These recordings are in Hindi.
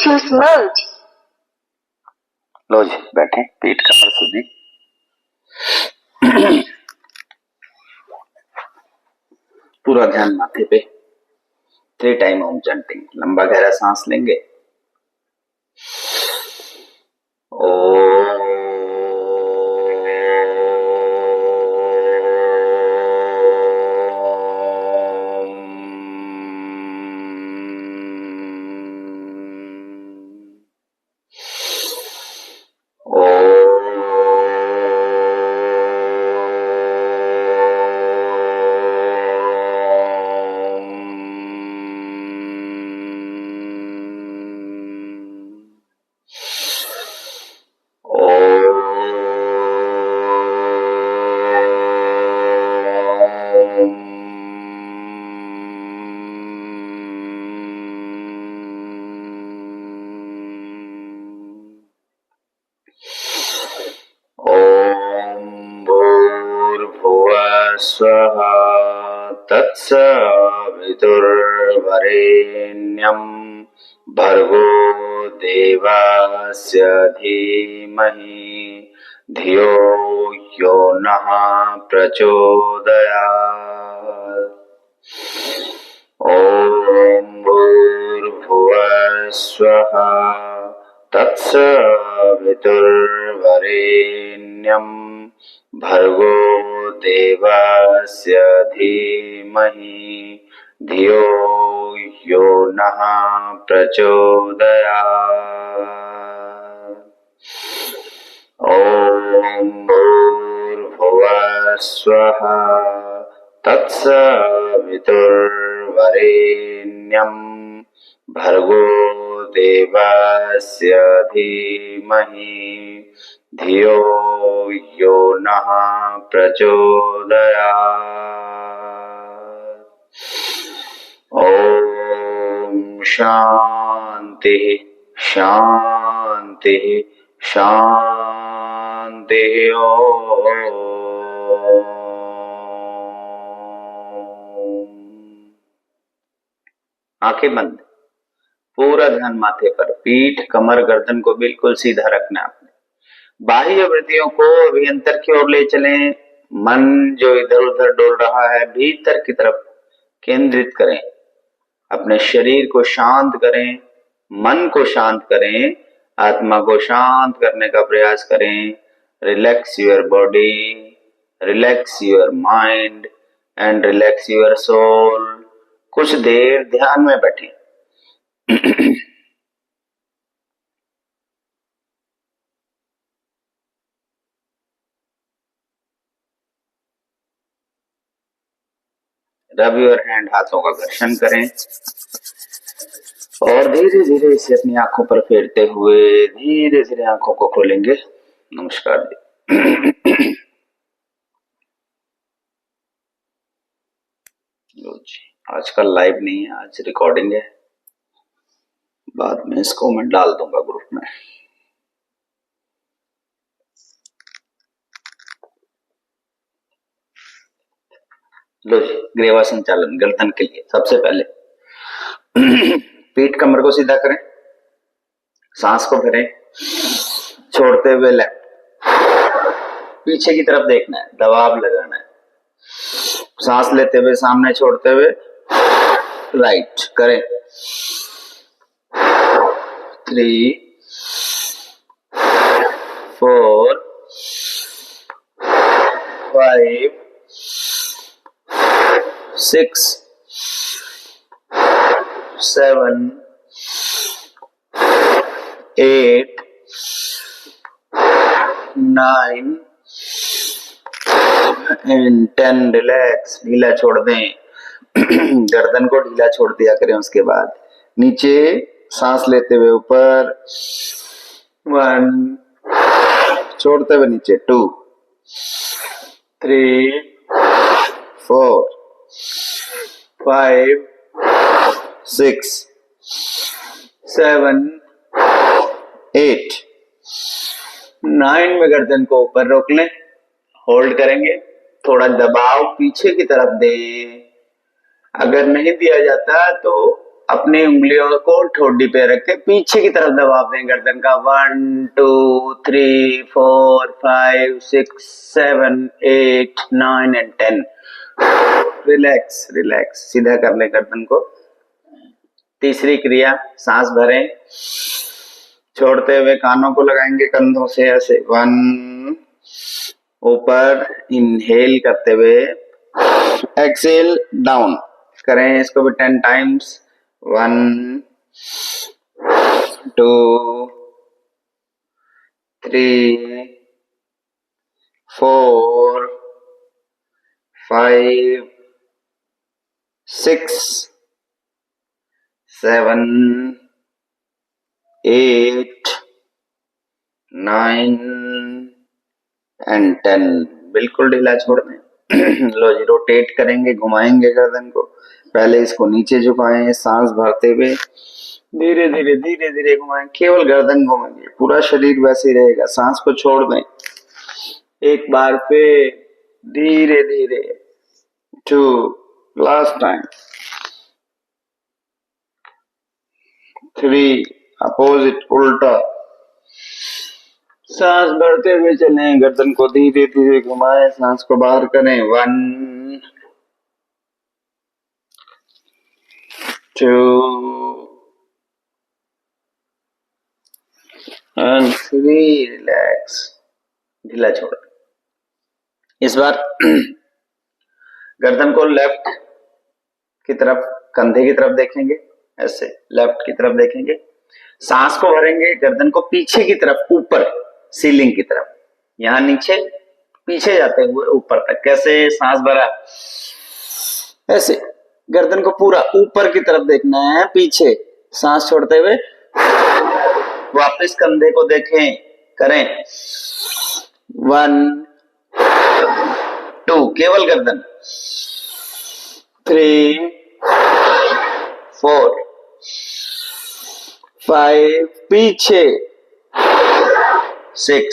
choose merge. लो जी बैठे, पीठ कमर सीधी। पूरा ध्यान माथे पे। 3 टाइम ओम चैंटिंग। लंबा गहरा सांस लेंगे। स्वः तत्सवितुर्वरेण्यं भर्गो देवस्य धीमहि धियो यो नः प्रचोदयात्। ॐ भूर्भुवः स्वः तत्सवितुर्वरेण्यं भर्गो देवस्य धीमहि धियो यो नः प्रचोदयात्। ॐ भूर्भुवः स्वः तत्सवितुर्वरेण्यं भर्गो देवस्य धीमहि धियो यो नः प्रचोदयात्। ॐ शांति शांति शांति। आंखें बंद। पूरा ध्यान माथे पर। पीठ कमर गर्दन को बिल्कुल सीधा रखना। आपने बाह्य वृत्तियों को अभियंतर की ओर ले चलें। मन जो इधर उधर डोल रहा है भीतर की तरफ केंद्रित करें। अपने शरीर को शांत करें, मन को शांत करें, आत्मा को शांत करने का प्रयास करें। Relax your body, relax your mind and relax your soul. कुछ देर ध्यान में बैठें। रब योर हैंड, हाथों का घर्षण करें और धीरे धीरे इसे अपनी आंखों पर फेरते हुए धीरे धीरे आंखों को खोलेंगे। नमस्कार जी। आज कल लाइव नहीं है, आज रिकॉर्डिंग है। बाद में इसको मैं डाल दूंगा ग्रुप में। लो जी, ग्रीवा संचालन गर्दन के लिए सबसे पहले पीठ कमर को सीधा करें, सांस को भरें, छोड़ते हुए लेफ्ट, पीछे की तरफ देखना है, दबाव लगाना है। सांस लेते हुए सामने, छोड़ते हुए राइट करें। 3 4 5 6 7 8 9 and 10। रिलैक्स, ढीला छोड़ दें। गर्दन को ढीला छोड़ दिया करें। उसके बाद नीचे सांस लेते हुए ऊपर 1, छोड़ते हुए नीचे 2 3 4 5 6 7 8 9 में गर्दन को ऊपर रोक लें, होल्ड करेंगे। थोड़ा दबाव पीछे की तरफ दें। अगर नहीं दिया जाता तो अपनी उंगलियों को ठोडी पे रख के पीछे की तरफ दबाव दें गर्दन का। 1 2 3 4 5 6 7 8 9 एंड 10। रिलैक्स रिलैक्स, सीधा कर लें गर्दन को। तीसरी क्रिया, सांस भरें, छोड़ते हुए कानों को लगाएंगे कंधों से ऐसे। 1, ऊपर इनहेल करते हुए, एक्सेल डाउन करें, इसको भी 10 टाइम्स। 1 2 3 4 5 6 7 8 9 एंड 10। बिल्कुल ढीला छोड़ दें। लो जी, रोटेट करेंगे, घुमाएंगे गर्दन को। पहले इसको नीचे झुकाएं, सांस भरते हुए धीरे धीरे धीरे धीरे घुमाएं। केवल गर्दन घुमाएंगे, पूरा शरीर वैसे ही रहेगा। सांस को छोड़ दें। एक बार फिर धीरे धीरे। 2, लास्ट टाइम। 3, अपोजिट, उल्टा। सांस भरते हुए चलें, गर्दन को धीरे धीरे घुमाएं, सांस को बाहर करें। 1 2 and 3, रिलैक्स, ढीला छोड़। इस बार गर्दन को लेफ्ट की तरफ, कंधे की तरफ देखेंगे, ऐसे लेफ्ट की तरफ देखेंगे। सांस को भरेंगे, गर्दन को पीछे की तरफ, ऊपर सीलिंग की तरफ, यहां नीचे, पीछे जाते हुए ऊपर तक। कैसे? सांस भरा, ऐसे गर्दन को पूरा ऊपर की तरफ देखना है, पीछे। सांस छोड़ते हुए वापस कंधे को देखें, करें। 1 2, केवल गर्दन। 3 4 5, पीछे। 6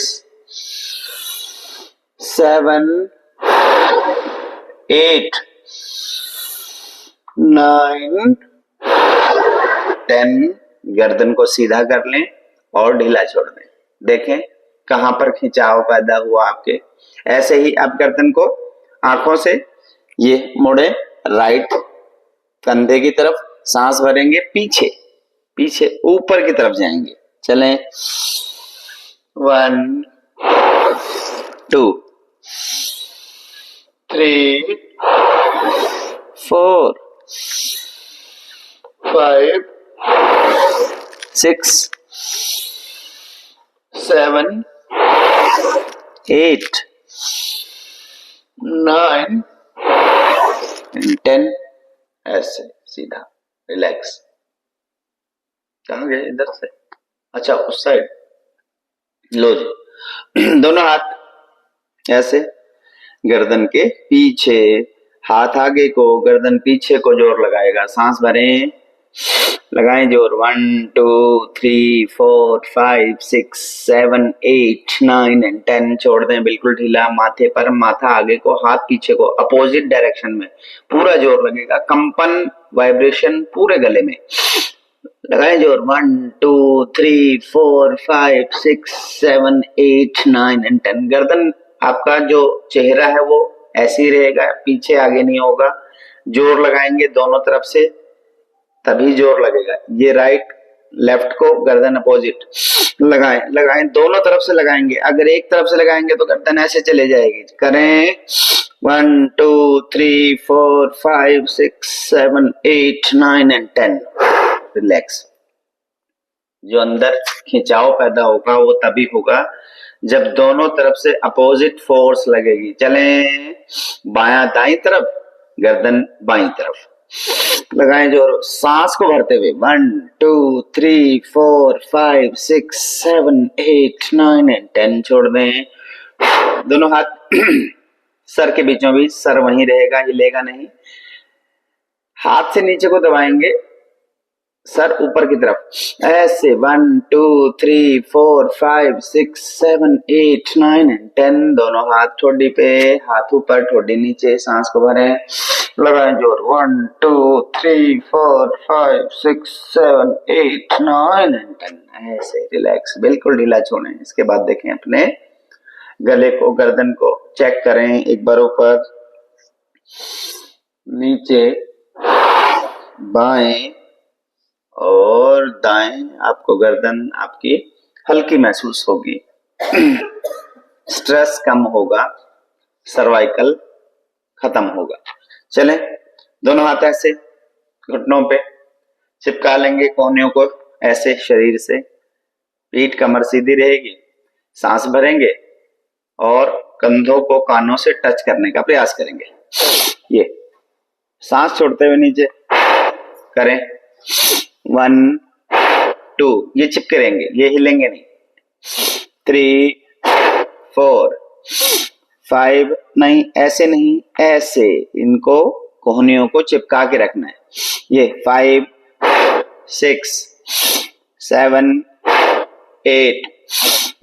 7 8 9 10। गर्दन को सीधा कर लें और ढीला छोड़ दें। देखें कहां पर खिंचाव पैदा हुआ आपके। ऐसे ही आप गर्दन को आंखों से ये मोड़े, राइट कंधे की तरफ, सांस भरेंगे, पीछे पीछे ऊपर की तरफ जाएंगे। चलें। 1 2 3 4 5 6 7 8 9 एंड 10। ऐसे सीधा, रिलैक्स। कहाँ गए? इधर से, अच्छा उस साइड। लो जी, दोनों हाथ ऐसे गर्दन के पीछे, हाथ आगे को, गर्दन पीछे को जोर लगाएगा। सांस भरें, लगाएं जोर। 1 2 3 4 5 6 7 8 9 एंड 10। छोड़ दें बिल्कुल ढीला। माथे पर, माथा आगे को, हाथ पीछे को, अपोजिट डायरेक्शन में पूरा जोर लगेगा। कंपन, वाइब्रेशन पूरे गले में। लगाएं जोर। 1 2 3 4 5 6 7 8 9 एंड 10। गर्दन आपका जो चेहरा है वो ऐसे ही रहेगा, पीछे आगे नहीं होगा। जोर लगाएंगे दोनों तरफ से, तभी जोर लगेगा। ये राइट लेफ्ट को, गर्दन अपोजिट लगाएं, लगाएं, दोनों तरफ से लगाएंगे। अगर एक तरफ से लगाएंगे तो गर्दन ऐसे चले जाएगी। करें। 1 2 3 4 5 6 7 8 9 एंड 10। रिलैक्स। जो अंदर खिंचाव पैदा होगा वो तभी होगा जब दोनों तरफ से अपोजिट फोर्स लगेगी। चलें। बायां दाईं तरफ, गर्दन बाईं तरफ। लगाएं जोर, सांस को भरते हुए। 1 2 3 4 5 6 7 8 9 एंड 10। छोड़ दें। दोनों हाथ सर के बीचों बीच, सर वहीं रहेगा, हिलेगा नहीं। हाथ से नीचे को दबाएंगे, सर ऊपर की तरफ ऐसे। 1 2 3 4 5 6 7 8 9 एंड 10। दोनों हाथ ठोडी पे, हाथ ऊपर, ठोडी नीचे। सांस को भरें। लगाएं जोर, 1 2 3 4 5 6 7 8 9 एंड 10। ऐसे रिलैक्स, बिल्कुल ढीला छोड़ें। इसके बाद देखें अपने गले को, गर्दन को चेक करें एक बार, ऊपर नीचे बाएं और दाएं, आपको गर्दन आपकी हल्की महसूस होगी। स्ट्रेस कम होगा, सर्वाइकल खत्म होगा। चलें, दोनों हाथ ऐसे घुटनों पे चिपका लेंगे, कोहनियों को ऐसे शरीर से, पीठ कमर सीधी रहेगी, सांस भरेंगे और कंधों को कानों से टच करने का प्रयास करेंगे। ये सांस छोड़ते हुए नीचे करें, 1 2, ये चिपके रहेंगे, ये हिलेंगे नहीं। 3 4 5, नहीं ऐसे नहीं, ऐसे इनको कोहनियों को चिपका के रखना है। ये 5 6 7 8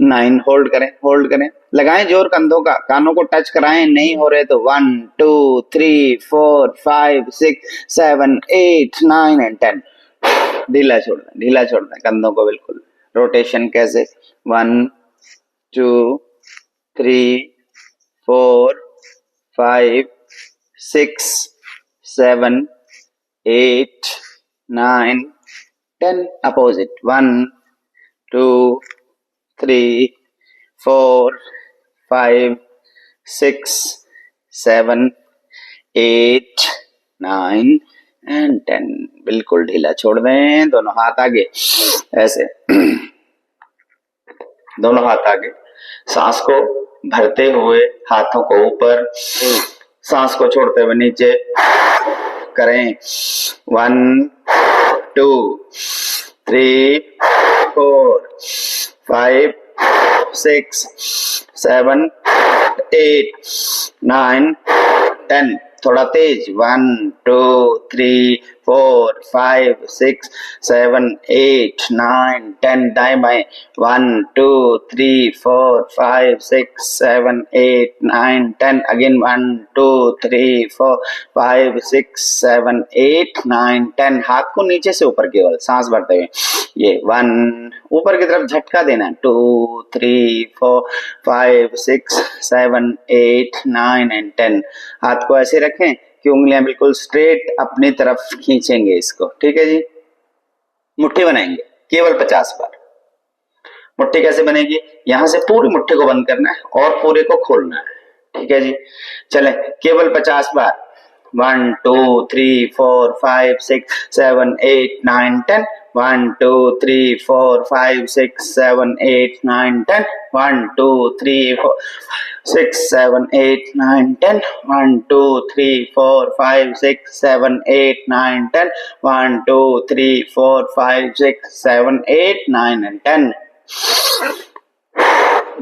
9, होल्ड करें, होल्ड करें, लगाएं जोर कंधों का, कानों को टच कराएं, नहीं हो रहे तो 1 2 3 4 5 6 7 8 9 एंड 10। ढीला छोड़ना, ढीला छोड़ना कंधों को बिल्कुल। रोटेशन कैसे, 1 2 3 4 5 6 7 8 9 10। Opposite, 1 2 3 4 5 6 7 8 9 and 10। बिल्कुल ढीला छोड़ दें, दोनों हाथ आगे ऐसे, दोनों हाथ आगे, सांस को भरते हुए हाथों को ऊपर, सांस को छोड़ते हुए नीचे करें, 1 2 3 4 5 6 7 8 9 10। थोड़ा तेज, 1 2 3 4 5 6 7 8 9 10। दाएं बाएं, 1 2 3 4 5 6 7 8 9 10। अगेन 1 2 3 4 5 6 7 8 9 10। हाथ को नीचे से ऊपर केवल सांस भरते हुए, ये 1 ऊपर की तरफ झटका देना, 2 3 4 5 6 7 8 9 एंड 10। हाथ को ऐसे रखें कि उंगलियां बिल्कुल स्ट्रेट अपनी तरफ खींचेंगे इसको, ठीक है जी। मुट्ठी बनाएंगे केवल 50 बार। मुट्ठी कैसे बनेगी, यहां से पूरी मुट्ठी को बंद करना है और पूरे को खोलना है, ठीक है जी। चलें, केवल 50 बार, 1 2 3 4 5 6 7 8 9 10। 1 2 3 4 5 6 7 8 9 10। 1 2 3 4 6 7 8 9 10। 1 2 3 4 5 6 7 8 9 10। 1 2 3 4 5 6 7 8 9 एंड 10।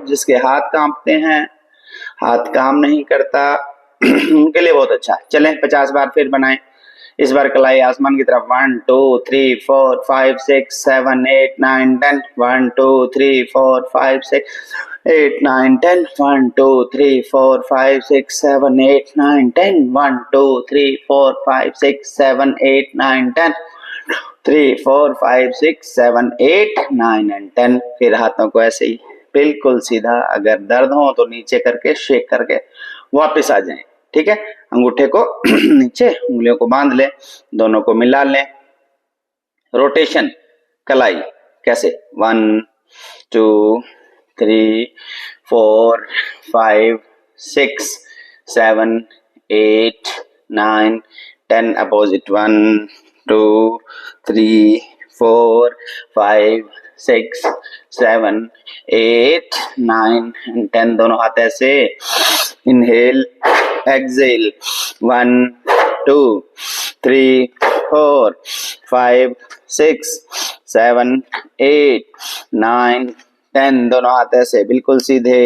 जिसके हाथ कांपते हैं, हाथ काम नहीं करता, उनके लिए बहुत अच्छा। चलें 50 बार फिर बनाएं। इस बार कलाई आसमान की तरफ, 1 2 3 4 5 6 7 8 9 10। 1 2 3 4 5 6 8 9 10। 1 2 3 4 5 6 7 8 9 10। 1 2 3 4 5 6 7 8 9 10। 3 4 5 6 7 8 9 एंड 10। फिर हाथों को ऐसे ही बिल्कुल सीधा, अगर दर्द हो तो नीचे करके शेक करके वापस आ जाएं, ठीक है। अंगूठे को नीचे, उंगलियों को बांध लें, दोनों को मिला लें। रोटेशन कलाई कैसे, 1 2 3 4 5 6 7 8 9 10। अपोजिट, 1 2 3 4 5 6 7 8 9 10। दोनों हाथ ऐसे, इनहेल एक्सेल, 1 2 3 4 5 6 7 8 9 10। दोनों हाथ ऐसे बिल्कुल सीधे,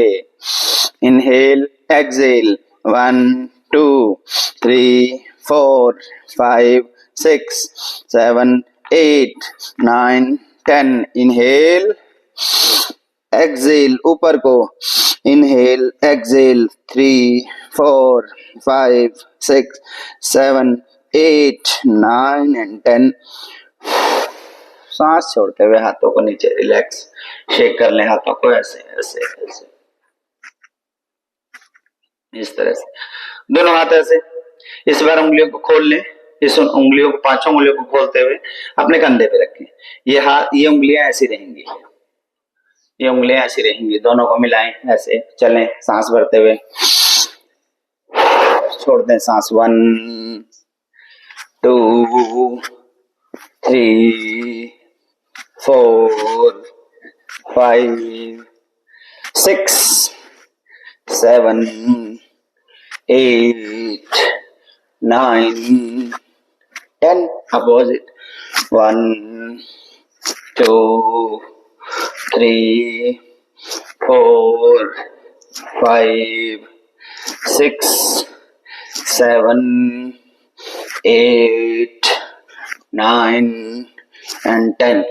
इनहेल एक्सेल, 1 2 3 4 5 6 7 8 9 10। इनहेल एक्सेल ऊपर को, इनहेल एक्सेल 3 4 5 6 7 8 9 एंड 10। सांस छोड़ते हुए हाथों को नीचे रिलैक्स, शेक कर लें हाथों को ऐसे ऐसे ऐसे, इस तरह से दोनों हाथ ऐसे। इस बार उंगलियों को खोल लें, इस उंगलियों को, पांचों उंगलियों को खोलते हुए अपने कंधे पे रखें। ये हाथ, ये उंगलियां ऐसी रहेंगी, ये उंगलियां ऐसी रहेंगी, दोनों को मिलाएं ऐसे, चलें सांस भरते हुए, छोड़ दें सांस। 1 2 3 4 5 6 7 8 9 10। Opposite. 1 2 3 4 5 6 7 8 9 एंड 10।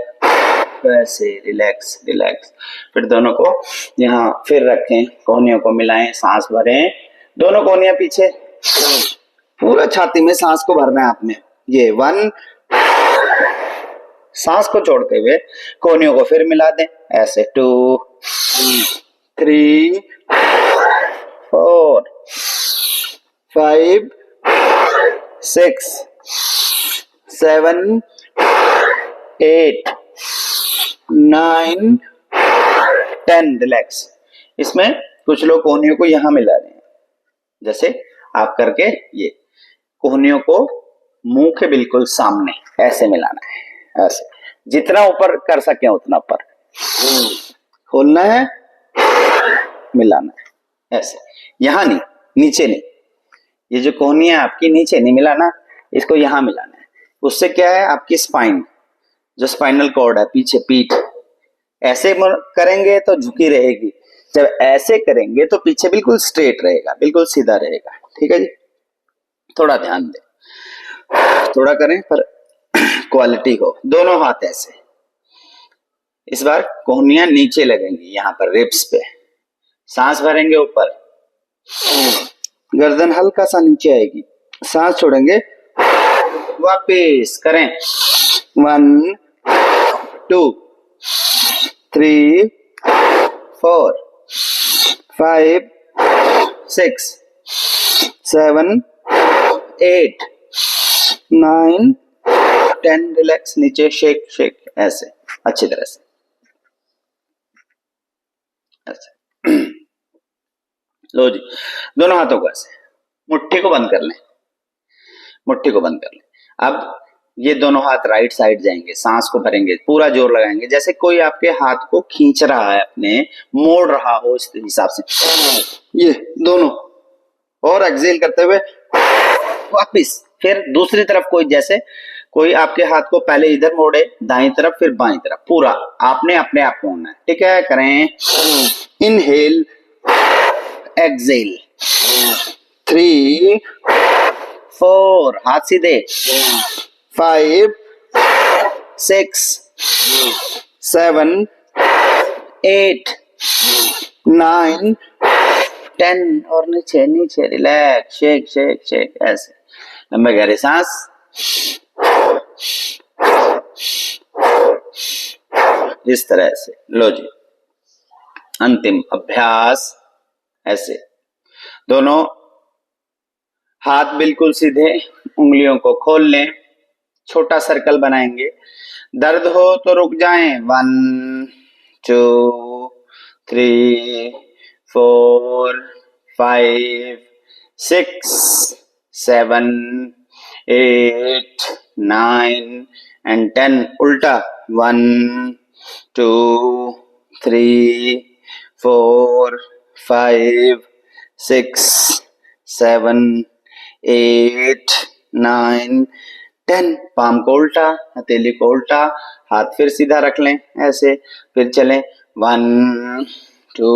वैसे रिलैक्स रिलैक्स। फिर दोनों को यहाँ फिर रखें, कोहनियों को मिलाएं, सांस भरें, दोनों कोहनियां पीछे, पूरा छाती में सांस को भरना है आपने। ये 1, सांस को छोड़ते हुए कोहनियों को फिर मिला दें ऐसे, 2 3 4 5 6 7 8 9 10। रिलैक्स। इसमें कुछ लोग कोहनियों को यहां मिला रहे हैं, जैसे आप करके ये कोहनियों को मुंह के बिल्कुल सामने ऐसे मिलाना है, ऐसे जितना ऊपर कर सके उतना ऊपर खोलना है, मिलाना है ऐसे, यहां नहीं, नीचे नहीं। ये जो कोहनियां आपकी नीचे नहीं मिलाना, इसको यहां मिलाना है। उससे क्या है, आपकी स्पाइन, जो स्पाइनल कॉर्ड है पीछे, पीठ, ऐसे करेंगे तो झुकी रहेगी, जब ऐसे करेंगे तो पीछे बिल्कुल स्ट्रेट रहेगा, बिल्कुल सीधा रहेगा। ठीक है जी, थोड़ा ध्यान दें, थोड़ा करें पर क्वालिटी हो। दोनों हाथ ऐसे, इस बार कोहनियां नीचे लगेंगी, यहां पर रिब्स पे, सांस भरेंगे ऊपर, गर्दन हल्का सा नीचे आएगी, सांस छोड़ेंगे, वापिस करें। 1 2 3 4 5 6 7 8 9 10। रिलैक्स, नीचे शेक शेक ऐसे, अच्छी तरह से ऐसे। लो जी, दोनों हाथों को ऐसे, मुट्ठी को बंद कर लें, मुट्ठी को बंद कर लें। अब ये दोनों हाथ राइट साइड जाएंगे, सांस को भरेंगे, पूरा जोर लगाएंगे, जैसे कोई आपके हाथ को खींच रहा है, अपने मोड़ रहा हो, इस हिसाब से ये दोनों, और एक्सेल करते हुए वापिस। फिर दूसरी तरफ कोई, जैसे कोई आपके हाथ को पहले इधर मोड़े, दाईं तरफ फिर बाईं तरफ, पूरा आपने अपने आप को होना है। ठीक है, करें। इनहेल एक्सेल 3 4, हाथ सीधे, 5 6 7 8 9 10। और नीचे नीचे, रिलैक्स, शेक शेक शेक ऐसे, लंबे गहरे सांस, इस तरह से। लो जी, अंतिम अभ्यास ऐसे, दोनों हाथ बिल्कुल सीधे, उंगलियों को खोल लें, छोटा सर्कल बनाएंगे, दर्द हो तो रुक जाएं। 1 2 3 4 5 6 7 8 9 एंड 10। उल्टा, 1 2 3 4 5 6 7 8 9 10। पाम को उल्टा, हथेली को उल्टा, हाथ फिर सीधा रख लें ऐसे, फिर चलें। 1 2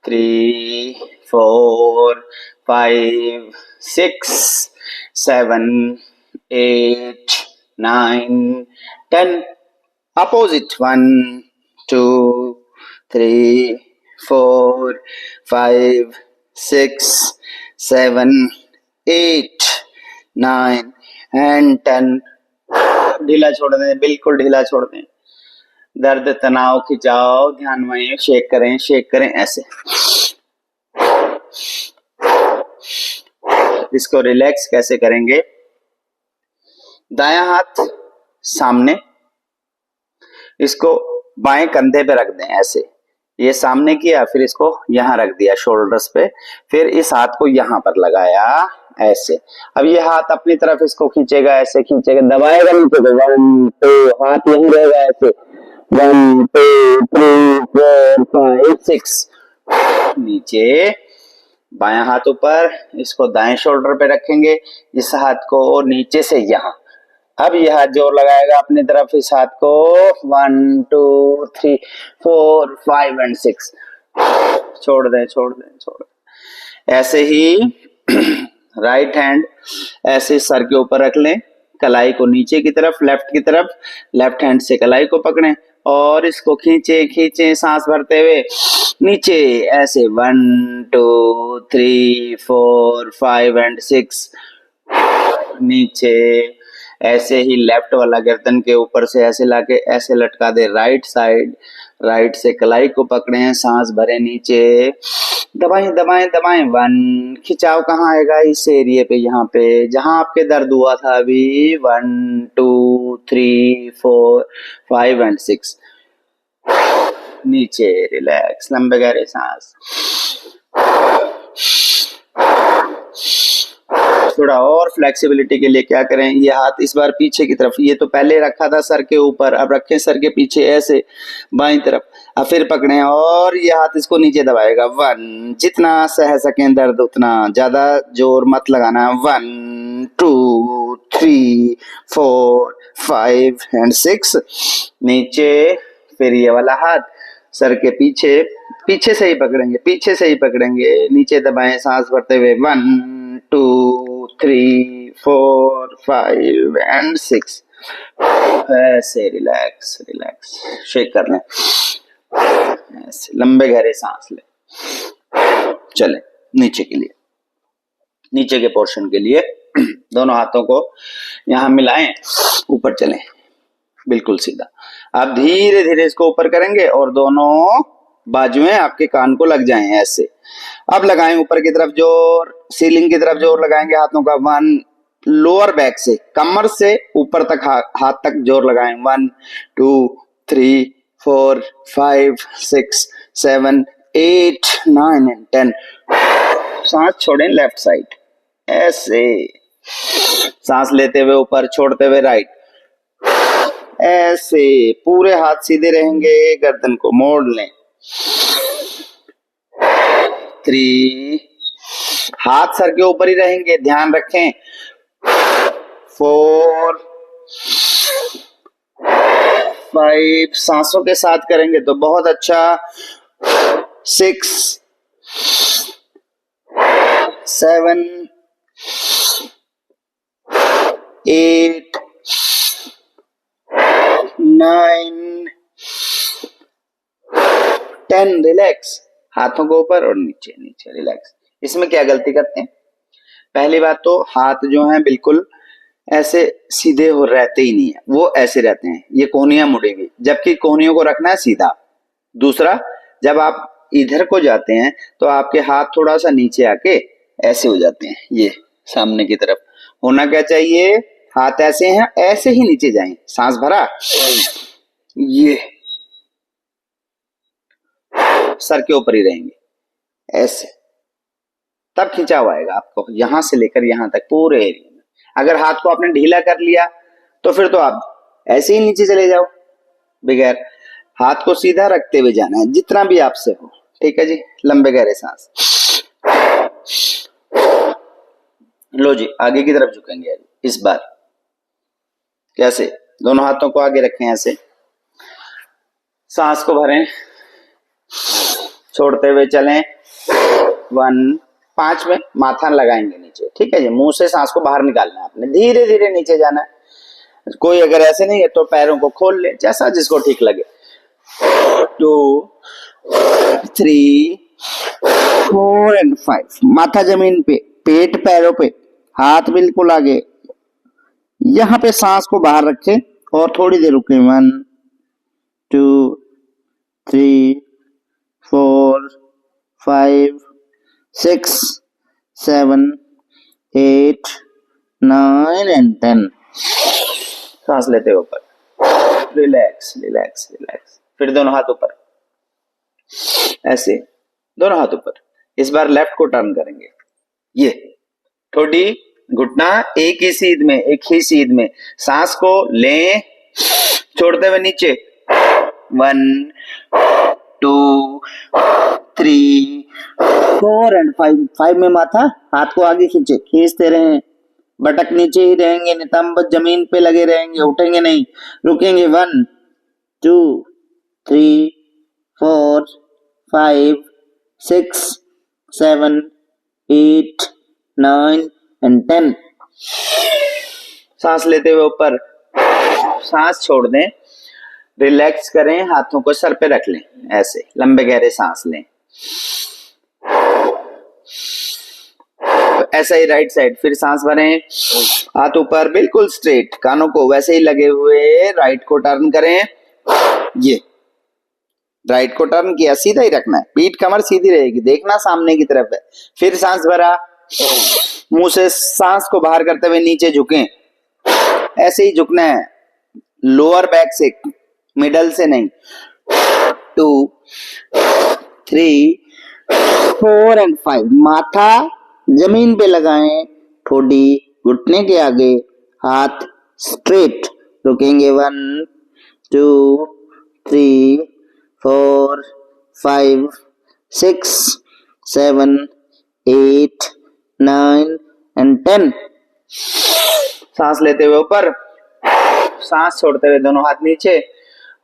3 4 5 6 7 8 9 10। Opposite, 1 2 3, 4, 5, 6, 7, 8, 9 and 10। ढीला छोड़ दें, बिल्कुल ढीला छोड़ दें। दर्द, तनाव, खिंचाव ध्यान में, शेक करें ऐसे। इसको रिलैक्स कैसे करेंगे? दायां हाथ सामने, इसको बाएं कंधे पे रख दें ऐसे, ये सामने किया, फिर इसको यहां रख दिया शोल्डर्स पे, फिर इस हाथ को यहां पर लगाया ऐसे। अब ये हाथ अपनी तरफ इसको खींचेगा, ऐसे खींचेगा, दबाएगा नीचे को, 1 2, हाथ यहीं रहेगा ऐसे, 1 2 3 4 5 6, नीचे, बायां हाथ ऊपर, इसको दाएं शोल्डर पे रखेंगे, इस हाथ को नीचे से यहां। अब यह हाथ जोर लगाएगा अपनी तरफ, इस हाथ को 1 2 3 4 5 and 6, छोड़ दें। ऐसे ही राइट हैंड ऐसे सर के ऊपर रख लें, कलाई को नीचे की तरफ, लेफ्ट की तरफ, लेफ्ट हैंड से कलाई को पकड़ें और इसको खींचे सांस भरते हुए नीचे ऐसे, 1 2 3 4 5 and 6, नीचे। ऐसे ही लेफ्ट वाला गर्दन के ऊपर से ऐसे लाके ऐसे लटका दे राइट साइड, राइट से कलाई को पकड़े, सांस भरे नीचे, दबाएं 1, खिंचाव कहाँ आएगा? इस एरिया पे, यहाँ पे जहां आपके दर्द हुआ था अभी, 1 2 3 4 5 and 6, नीचे रिलैक्स, लंबे गहरे सांस। थोड़ा और फ्लेक्सिबिलिटी के लिए क्या करें, ये हाथ इस बार पीछे की तरफ, ये तो पहले रखा था सर के ऊपर, अब रखें सर के पीछे ऐसे बाईं तरफ, अब फिर पकड़ें और ये हाथ इसको नीचे दबाएगा, 1, जितना सह सकें दर्द उतना, ज्यादा जोर मत लगाना, 1 2 3 4 5 and 6, नीचे। फिर ये वाला हाथ सर के पीछे से ही पकड़ेंगे, नीचे दबाएं सांस भरते हुए, 1 2 3 4 5 and 6, ऐसे रिलैक्स, शेक कर लें ऐसे, लंबे गहरे सांस लें। चले नीचे के पोर्शन के लिए दोनों हाथों को यहां मिलाएं, ऊपर चलें बिल्कुल सीधा। आप धीरे धीरे इसको ऊपर करेंगे और दोनों बाजुएं आपके कान को लग जाएं ऐसे। अब लगाएं ऊपर की तरफ जोर, सीलिंग की तरफ जोर लगाएंगे हाथों का, 1, लोअर बैक से, कमर से ऊपर तक हाथ तक जोर लगाएं, 1 2 3 4 5 6 7 8 9 and 10। सांस छोड़ें लेफ्ट साइड ऐसे, सांस लेते हुए ऊपर, छोड़ते हुए राइट ऐसे, पूरे हाथ सीधे रहेंगे, गर्दन को मोड़ लें। 3, हाथ सर के ऊपर ही रहेंगे, ध्यान रखें। 4 5, सांसों के साथ करेंगे तो बहुत अच्छा। 6 7 8 9 10, रिलैक्स, हाथों को ऊपर और नीचे, रिलैक्स। इसमें क्या गलती करते हैं? पहली बात तो हाथ जो हैं बिल्कुल ऐसे सीधे हो रहते ही नहीं है, वो ऐसे रहते हैं, ये कोहनियां मुड़ेगी, जबकि कोहनियों को रखना है सीधा। दूसरा, जब आप इधर को जाते हैं तो आपके हाथ थोड़ा सा नीचे आके ऐसे हो जाते हैं, ये सामने की तरफ होना क्या चाहिए, हाथ ऐसे हैं, ऐसे ही नीचे जाएं, सांस भरा, ये सर के ऊपर ही रहेंगे ऐसे, तब खिंचाव आएगा आपको यहां से लेकर यहां तक पूरे एरिया में। अगर हाथ को आपने ढीला कर लिया तो फिर तो आप ऐसे ही नीचे चले जाओ, बगैर हाथ को सीधा रखते हुए जाना है जितना भी आपसे हो। ठीक है जी, लंबे गहरे सांस लो जी, आगे की तरफ झुकेंगे इस बार। कैसे? दोनों हाथों को आगे रखें ऐसे, सांस को भरें, छोड़ते हुए चलें। 1 5 में माथा लगाएंगे नीचे, ठीक है जी, मुंह से सांस को बाहर निकालना है आपने, धीरे धीरे नीचे जाना है। कोई अगर ऐसे नहीं है तो पैरों को खोल ले, जैसा जिसको ठीक लगे। 2 3 4 एंड 5। माथा जमीन पे, पेट पैरों पे, हाथ बिल्कुल आगे। यहां पे सांस को बाहर रखें और थोड़ी देर रुकें। 1 2 3 4 5 6 7 8 9 एंड 10। सांस लेते हुए ऊपर, रिलैक्स रिलैक्स रिलैक्स। फिर दोनों हाथ ऊपर, ऐसे दोनों हाथ ऊपर। इस बार लेफ्ट को टर्न करेंगे। ये ठोडी घुटना एक ही सीध में, एक ही सीध में। सांस को लें छोड़ते हुए नीचे। 1 2 3 4 एंड 5। 5 में माथा, हाथ को आगे खींचे, खींचते रहें। बटक नीचे ही रहेंगे, नितंब जमीन पे लगे रहेंगे, उठेंगे नहीं, रुकेंगे। 1 2 3 4 5 6 7 8 9 एंड 10। सांस लेते हुए ऊपर, सांस छोड़ दें, रिलैक्स करें, हाथों को सर पे रख लें, ऐसे लंबे गहरे सांस लें। ऐसा ही राइट साइड, फिर सांस भरें, हाथ ऊपर बिल्कुल स्ट्रेट, कानों को वैसे ही लगे हुए। राइट को टर्न करें, ये राइट को टर्न किया, सीधा ही रखना है, पीठ कमर सीधी रहेगी, देखना सामने की तरफ है। फिर सांस भरा, मुंह से सांस को बाहर करते हुए नीचे झुकें, ऐसे ही झुकना है, लोअर बैक से, मिडल से नहीं। 2 3 4 एंड 5। माथा जमीन पे लगाएं, ठोडी घुटने के आगे, हाथ स्ट्रेट, रुकेंगे। 1 2 3 4 5 6 7 8 9 एंड 10। सांस लेते हुए ऊपर, सांस छोड़ते हुए दोनों हाथ नीचे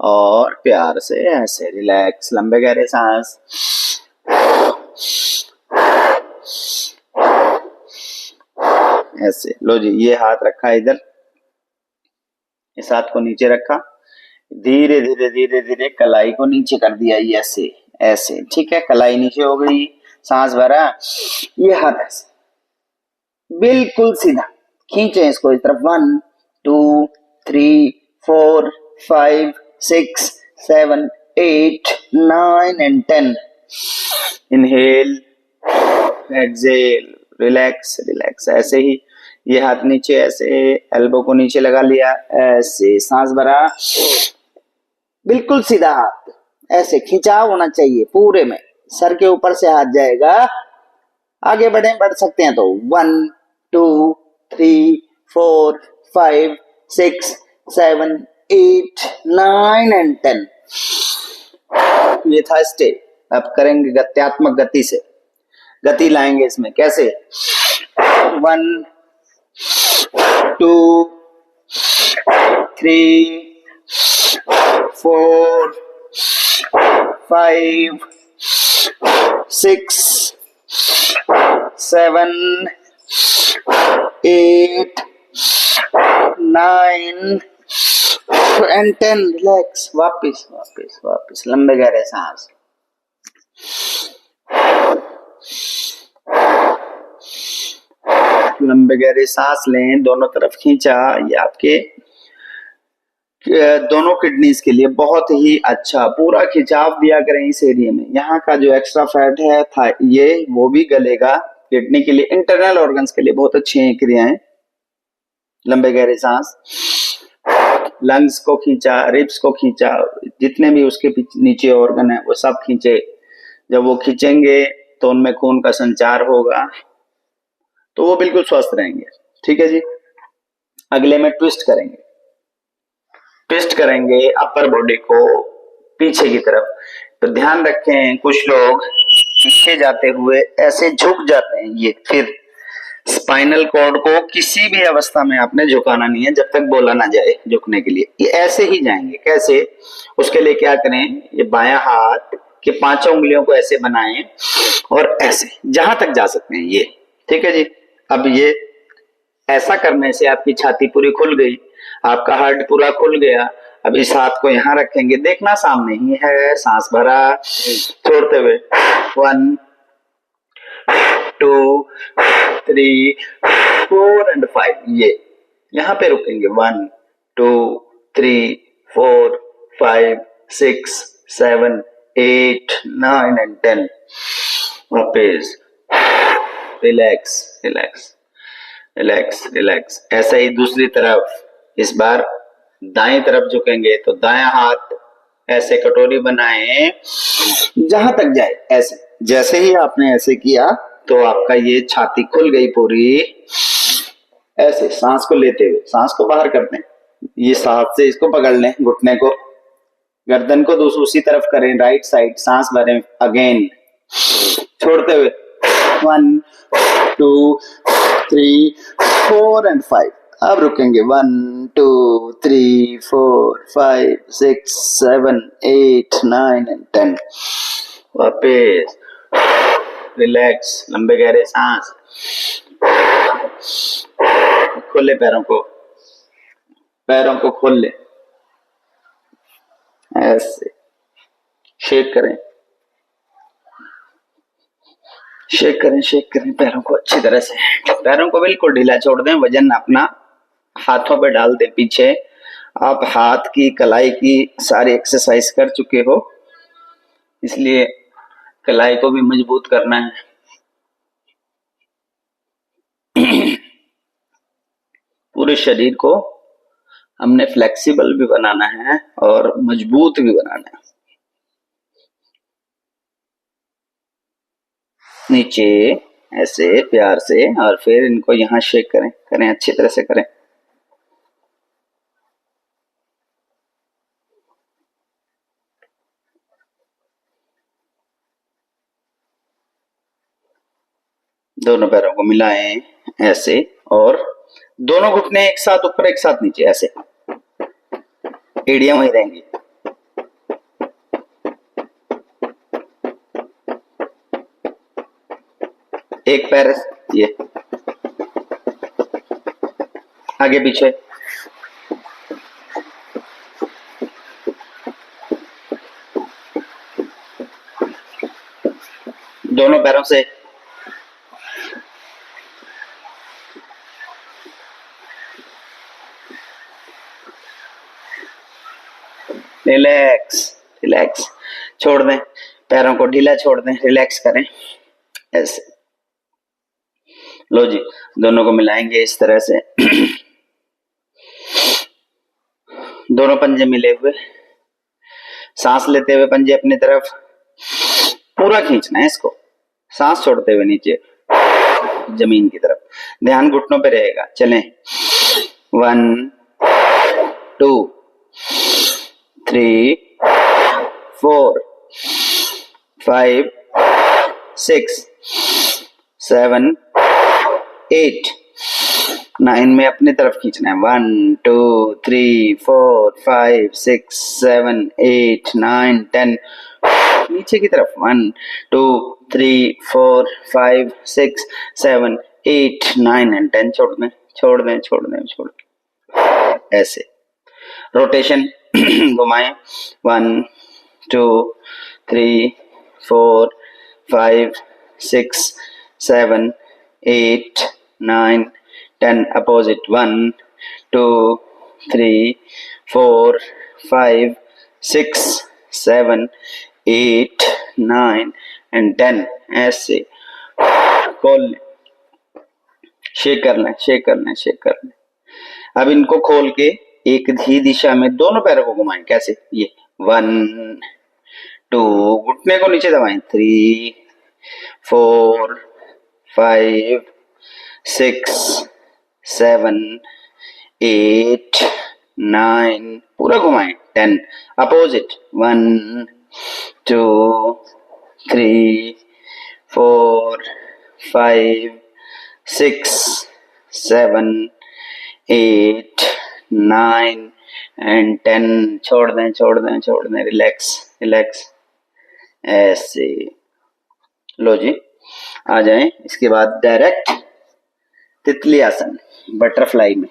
और प्यार से ऐसे रिलैक्स, लंबे गहरे सांस। ऐसे लो जी, ये हाथ रखा इधर, इस हाथ को नीचे रखा, धीरे धीरे धीरे धीरे कलाई को नीचे कर दिया, ये ऐसे ऐसे, ठीक है। कलाई नीचे हो गई, सांस भरा, ये हाथ ऐसे बिल्कुल सीधा खींचे इसको इस तरफ। 1 2 3 4 5 6 7 8 9 and 10। Inhale, exhale, relax relax. ऐसे ही ये हाथ नीचे, ऐसे एल्बो को नीचे लगा लिया, ऐसे सांस भरा, बिल्कुल सीधा हाथ, ऐसे खिंचाव होना चाहिए पूरे में, सर के ऊपर से हाथ जाएगा। आगे बढ़े, बढ़ सकते हैं तो 1 2 3 4 5 6 7 8 9 एंड 10। ये था स्टे। अब करेंगे गत्यात्मक गति से, गति लाएंगे इसमें। कैसे? 1 2 3 4 5 6 7 8 9 एंड 10। रिलैक्स, वापिस वापिस वापिस, लंबे गहरे सांस। लंबे गहरे सांस लें, दोनों तरफ खींचा। ये आपके दोनों किडनीज के लिए बहुत ही अच्छा, पूरा खिंचाव दिया करें इस एरिया में। यहाँ का जो एक्स्ट्रा फैट है था ये, वो भी गलेगा। किडनी के लिए, इंटरनल ऑर्गन्स के लिए बहुत अच्छी हैं क्रियाएं। लंबे गहरे सांस, लंग्स को खींचा, रिब्स को खींचा, जितने भी उसके नीचे ऑर्गन है वो सब खींचे। जब वो खींचेंगे तो उनमें खून का संचार होगा, तो वो बिल्कुल स्वस्थ रहेंगे। ठीक है जी। अगले में ट्विस्ट करेंगे। ट्विस्ट करेंगे अपर बॉडी को पीछे की तरफ। तो ध्यान रखें, कुछ लोग पीछे जाते हुए ऐसे झुक जाते हैं। ये फिर स्पाइनल कॉर्ड को किसी भी अवस्था में आपने झुकाना नहीं है जब तक बोला ना जाए झुकने के लिए। ये ऐसे ही जाएंगे। कैसे? उसके लिए क्या करें, ये बायां हाथ के 5 उंगलियों को ऐसे बनाएं और ऐसे जहां तक जा सकते हैं ये। ठीक है जी। अब ये ऐसा करने से आपकी छाती पूरी खुल गई, आपका हार्ट पूरा खुल गया, अब इस हाथ को यहाँ रखेंगे, देखना सामने ही है, सांस भरा छोड़ते हुए 1 2 3 4 एंड 5, ये यहाँ पे रुकेंगे 1 2 3 4 5 6 7 8 9 एंड 10। वापस रिलैक्स रिलैक्स रिलैक्स रिलैक्स। ऐसा ही दूसरी तरफ, इस बार दाएं तरफ झुकेंगे तो दायां हाथ ऐसे कटोरी बनाए जहां तक जाए, ऐसे। जैसे ही आपने ऐसे किया तो आपका ये छाती खुल गई पूरी। ऐसे सांस को लेते हुए सांस को बाहर करते हैं, ये हाथ से इसको पकड़ लें, घुटने को, गर्दन को दूसरी तरफ करें, राइट साइड, सांस भरें, अगेन छोड़ते हुए 1 2 3 4 एंड 5। अब रुकेंगे 1 2 3 4 5 6 7 8 9 एंड 10। वापस रिलैक्स, लंबे गहरे सांस, खोले पैरों को खोल ले, ऐसे शेक करें पैरों को अच्छी तरह से। पैरों को बिल्कुल ढीला छोड़ दें, वजन अपना हाथों पे डाल दें पीछे। आप हाथ की कलाई की सारी एक्सरसाइज कर चुके हो, इसलिए कलाई को भी मजबूत करना है। पूरे शरीर को हमने फ्लेक्सिबल भी बनाना है और मजबूत भी बनाना है। नीचे ऐसे प्यार से, और फिर इनको यहाँ शेक करें अच्छी तरह से करें। दोनों पैरों को मिलाएं ऐसे, और दोनों घुटने एक साथ ऊपर एक साथ नीचे, ऐसे एड़ियां वहीं रहेंगी। एक पैर ये आगे पीछे, दोनों पैरों से रिलैक्स रिलैक्स, छोड़ दें पैरों को ढीला, छोड़ दें, रिलैक्स करें ऐसे। लो जी, दोनों को मिलाएंगे इस तरह से। दोनों पंजे मिले हुए, सांस लेते हुए पंजे अपनी तरफ, पूरा खींचना है इसको, सांस छोड़ते हुए नीचे जमीन की तरफ, ध्यान घुटनों पे रहेगा। चलें 1 2 3 4 5 6 7 8 9 में अपनी तरफ खींचना है। 1 2 3 4 5 6 7 8 9 10, नीचे की तरफ 1 2 3 4 5 6 7 8 9 एंड 10। छोड़ दें ऐसे। रोटेशन घुमाएं 1 2 3 4 5 6 7 8 9 10, अपोजिट 1 2 3 4 5 6 7 8 9 एंड 10, ऐसे खोल लें, शेक कर लें। अब इनको खोल के एक ही दिशा में दोनों पैरों को घुमाएं। कैसे? ये 1 2, घुटने को नीचे दबाएं, 3 4 5 6 7 8 9, पूरा घुमाएं, 10, अपोजिट 1 2 3 4 5 6 7 8 9 एंड 10। छोड़ दें, रिलैक्स ऐसे। लो जी, आ जाएं इसके बाद डायरेक्ट तितली आसन, बटरफ्लाई में।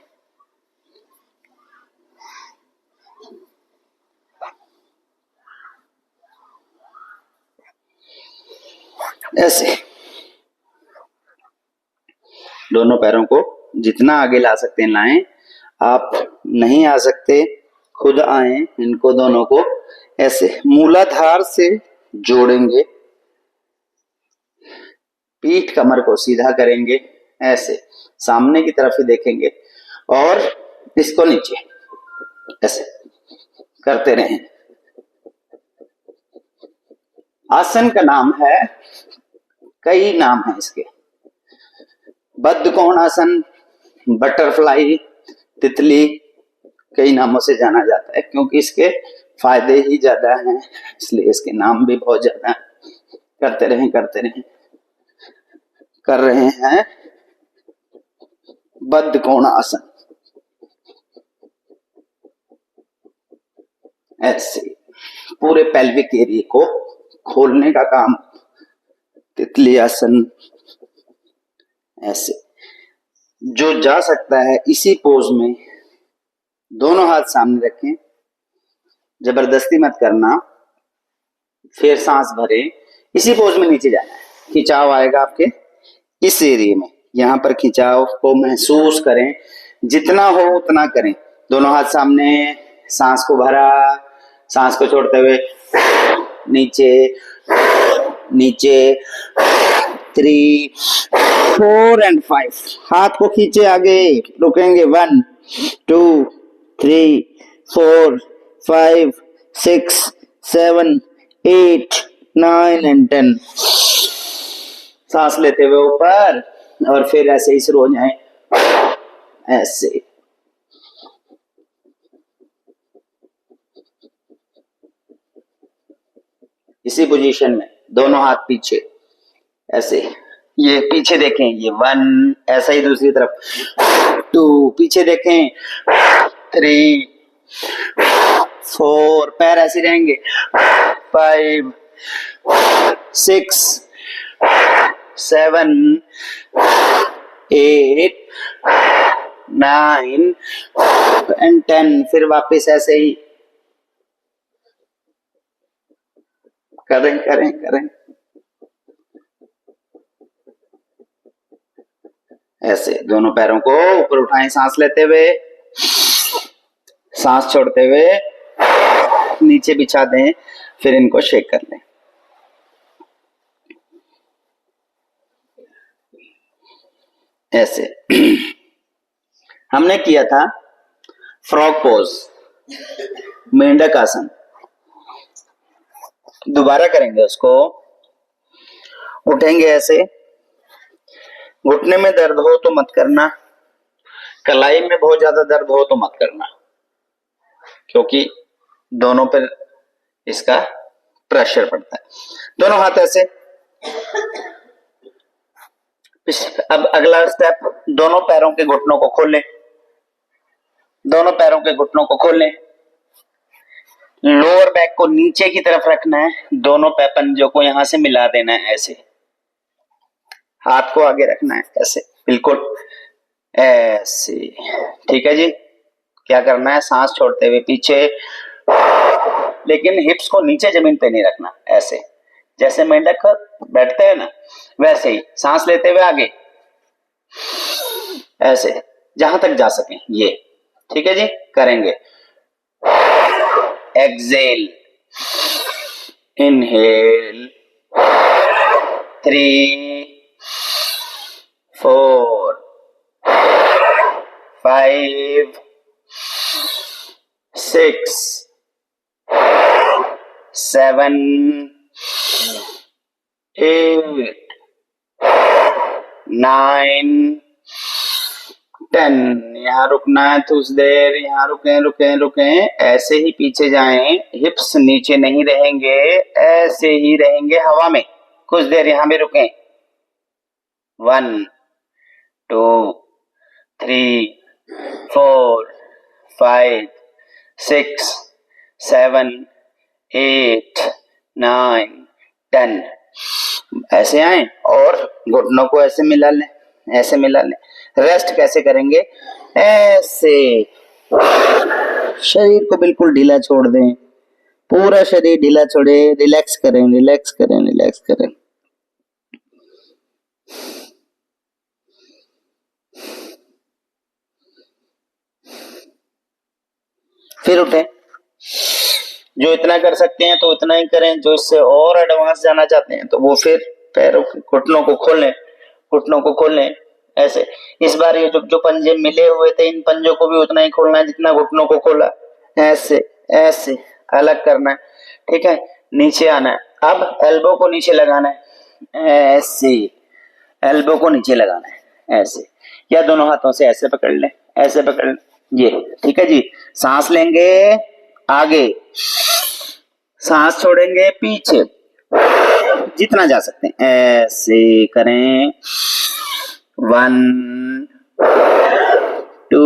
ऐसे दोनों पैरों को जितना आगे ला सकते हैं लाएं। आप नहीं आ सकते खुद आए, इनको दोनों को ऐसे मूलाधार से जोड़ेंगे, पीठ कमर को सीधा करेंगे, ऐसे सामने की तरफ ही देखेंगे और इसको नीचे ऐसे करते रहें। आसन का नाम है, कई नाम है इसके, बद्ध कोणासन, बटरफ्लाई, तितली, कई नामों से जाना जाता है क्योंकि इसके फायदे ही ज्यादा हैं, इसलिए इसके नाम भी बहुत ज्यादा हैं। करते रहें करते रहें। कर रहे हैं बद्ध कोणासन, ऐसे पूरे पेल्विक एरिया को खोलने का काम। तितली आसन, ऐसे जो जा सकता है इसी पोज में दोनों हाथ सामने रखें, जबरदस्ती मत करना, फिर सांस भरे, इसी पोज में नीचे जाना है। खिंचाव आएगा आपके इस एरिया में, यहां पर खिंचाव को महसूस करें, जितना हो उतना करें। दोनों हाथ सामने, सांस को भरा, सांस को छोड़ते हुए नीचे नीचे, 3, 4 and 5। हाथ को खींचे आगे, रुकेंगे 1 2 3 4 5 6 7 8 9 and 10। सांस लेते हुए ऊपर और फिर ऐसे ही शुरू हो जाए, ऐसे इसी पोजीशन में दोनों हाथ पीछे, ऐसे ये पीछे देखें, ये 1, ऐसा ही दूसरी तरफ 2, पीछे देखें 3 4, पैर ऐसे रहेंगे 5 6 7 8 9 and 10। फिर वापस ऐसे ही करें करें करें, ऐसे दोनों पैरों को ऊपर उठाएं, सांस लेते हुए, सांस छोड़ते हुए नीचे बिछा दें, फिर इनको शेक कर लें, ऐसे। हमने किया था फ्रॉग पोज, मेंढक आसन, दोबारा करेंगे उसको। उठेंगे ऐसे, घुटने में दर्द हो तो मत करना, कलाई में बहुत ज्यादा दर्द हो तो मत करना, क्योंकि दोनों पर इसका प्रेशर पड़ता है। दोनों हाथ ऐसे। अब अगला स्टेप, दोनों पैरों के घुटनों को खोलें, दोनों पैरों के घुटनों को खोलें, लोअर बैक को नीचे की तरफ रखना है, दोनों पैपंजों को यहां से मिला देना है, ऐसे हाथ को आगे रखना है, ऐसे बिल्कुल ऐसे। ठीक है जी। क्या करना है, सांस छोड़ते हुए पीछे, लेकिन हिप्स को नीचे जमीन पे नहीं रखना, ऐसे जैसे मेंढक बैठते हैं ना वैसे ही। सांस लेते हुए आगे, ऐसे जहां तक जा सके ये। ठीक है जी, करेंगे। Exhale, inhale, 3 4 5 6 7 8 9 10। यहाँ रुकना है कुछ देर, यहाँ रुकें रुकें रुकें, ऐसे ही पीछे जाएं, हिप्स नीचे नहीं रहेंगे, ऐसे ही रहेंगे हवा में, कुछ देर यहाँ भी रुकें। 1 2 3 4 5 6 7 8 9 10। ऐसे आए और घुटनों को ऐसे मिला लें, ऐसे मिला लें। रेस्ट कैसे करेंगे, ऐसे शरीर को बिल्कुल ढीला छोड़ दें, पूरा शरीर ढीला छोड़े, रिलैक्स करें रिलैक्स करें रिलैक्स करें। फिर उठे। जो इतना कर सकते हैं तो इतना ही करें, जो इससे और एडवांस जाना चाहते हैं तो वो फिर पैरों घुटनों को खोलें, घुटनों को खोलें ऐसे। इस बार ये जो पंजे मिले हुए थे इन पंजों को भी उतना ही खोलना है जितना घुटनों को खोला, ऐसे ऐसे अलग करना है, ठीक है। नीचे आना है, अब एल्बो को नीचे लगाना है, ऐसे एल्बो को नीचे लगाना है ऐसे, या दोनों हाथों से ऐसे पकड़ लें, ऐसे पकड़ लें, ये ठीक है जी। सांस लेंगे आगे, सांस छोड़ेंगे पीछे, जितना जा सकते हैं ऐसे करें। 1 2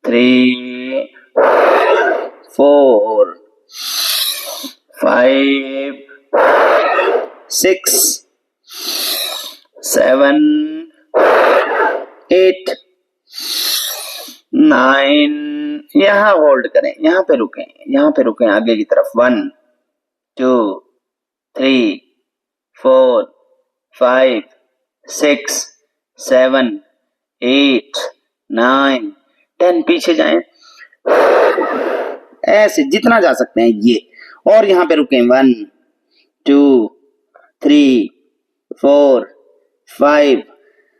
3 4 5 6 7 8 9, यहां होल्ड करें, यहां पे रुकें, यहां पे रुकें आगे की तरफ। 1 2 3 4 5 6 7 8 9 10, पीछे जाएं ऐसे जितना जा सकते हैं ये, और यहां पे रुकें। 1 2 3 4 5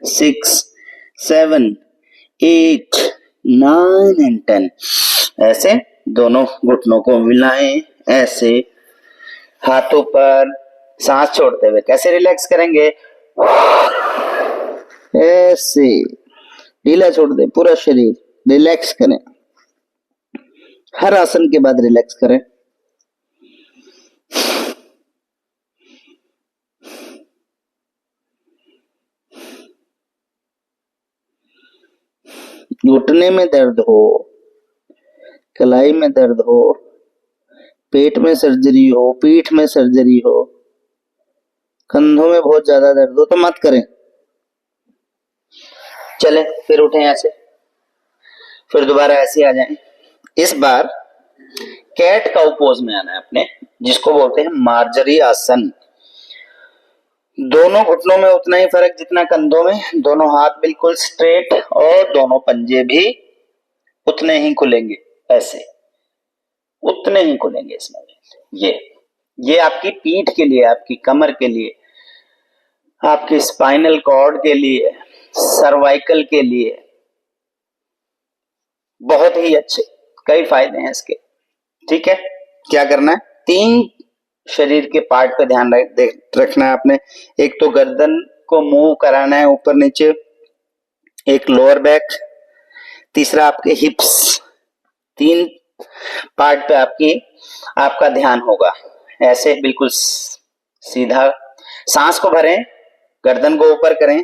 6 7 8 9 and 10, ऐसे दोनों घुटनों को मिलाएं ऐसे हाथों पर, सांस छोड़ते हुए। कैसे रिलैक्स करेंगे, ऐसे ढीला छोड़ दे पूरा शरीर, रिलैक्स करें। हर आसन के बाद रिलैक्स करें। घुटने में दर्द हो, कलाई में दर्द हो, पेट में सर्जरी हो, पीठ में सर्जरी हो, कंधों में बहुत ज्यादा दर्द हो तो मत करें। चले फिर उठें ऐसे, फिर दोबारा ऐसे आ जाएं। इस बार कैट काउ पोज में आना है अपने, जिसको बोलते हैं मार्जरी आसन। दोनों घुटनों में उतना ही फर्क जितना कंधों में, दोनों हाथ बिल्कुल स्ट्रेट और दोनों पंजे भी उतने ही खुलेंगे, ऐसे उतने ही खुलेंगे इसमें। ये आपकी पीठ के लिए, आपकी कमर के लिए, आपके स्पाइनल कॉर्ड के लिए, सर्वाइकल के लिए बहुत ही अच्छे, कई फायदे हैं इसके, ठीक है। क्या करना है, 3 शरीर के पार्ट पे ध्यान रखना है आपने। एक तो गर्दन को मूव कराना है ऊपर नीचे, एक लोअर बैक, तीसरा आपके हिप्स। 3 पार्ट पे आपका ध्यान होगा, ऐसे बिल्कुल सीधा। सांस को भरें, गर्दन को ऊपर करें।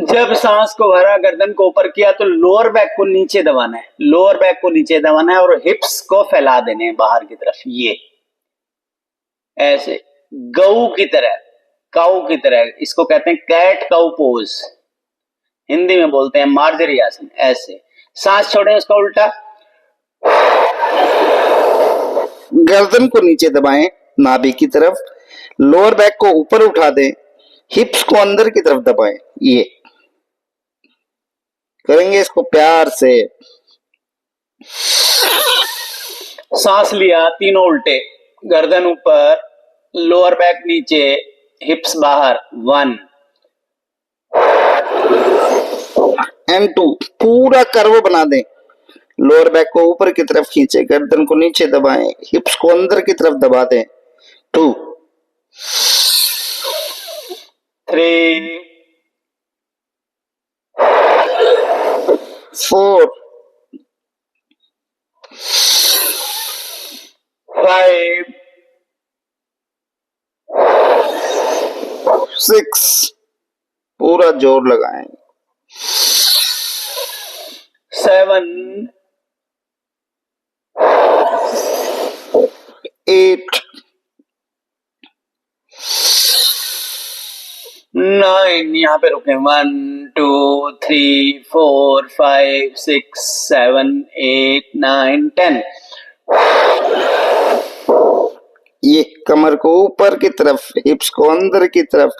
जब सांस को भरा, गर्दन को ऊपर किया तो लोअर बैक को नीचे दबाना है, लोअर बैक को नीचे दबाना है और हिप्स को फैला देने हैं बाहर की तरफ, ये ऐसे गऊ की तरह, काऊ की तरह। इसको कहते हैं कैट काऊ पोज, हिंदी में बोलते हैं मार्जरी आसन। ऐसे सांस छोड़ें, उसका उल्टा, गर्दन को नीचे दबाएं नाभि की तरफ, लोअर बैक को ऊपर उठा दें, हिप्स को अंदर की तरफ दबाएं। ये करेंगे इसको प्यार से। सांस लिया, तीनों उल्टे, गर्दन ऊपर, लोअर बैक नीचे, हिप्स बाहर। 1 and 2, पूरा कर्व बना दें। लोअर बैक को ऊपर की तरफ खींचे, गर्दन को नीचे दबाएं, हिप्स को अंदर की तरफ दबा दें। 2 3 4 5 6, पूरा जोर लगाएं। 7 8 9, यहाँ पे रुके। 1 2 3 4 5 6 7 8 9 10। ये कमर को ऊपर की तरफ, हिप्स को अंदर की तरफ,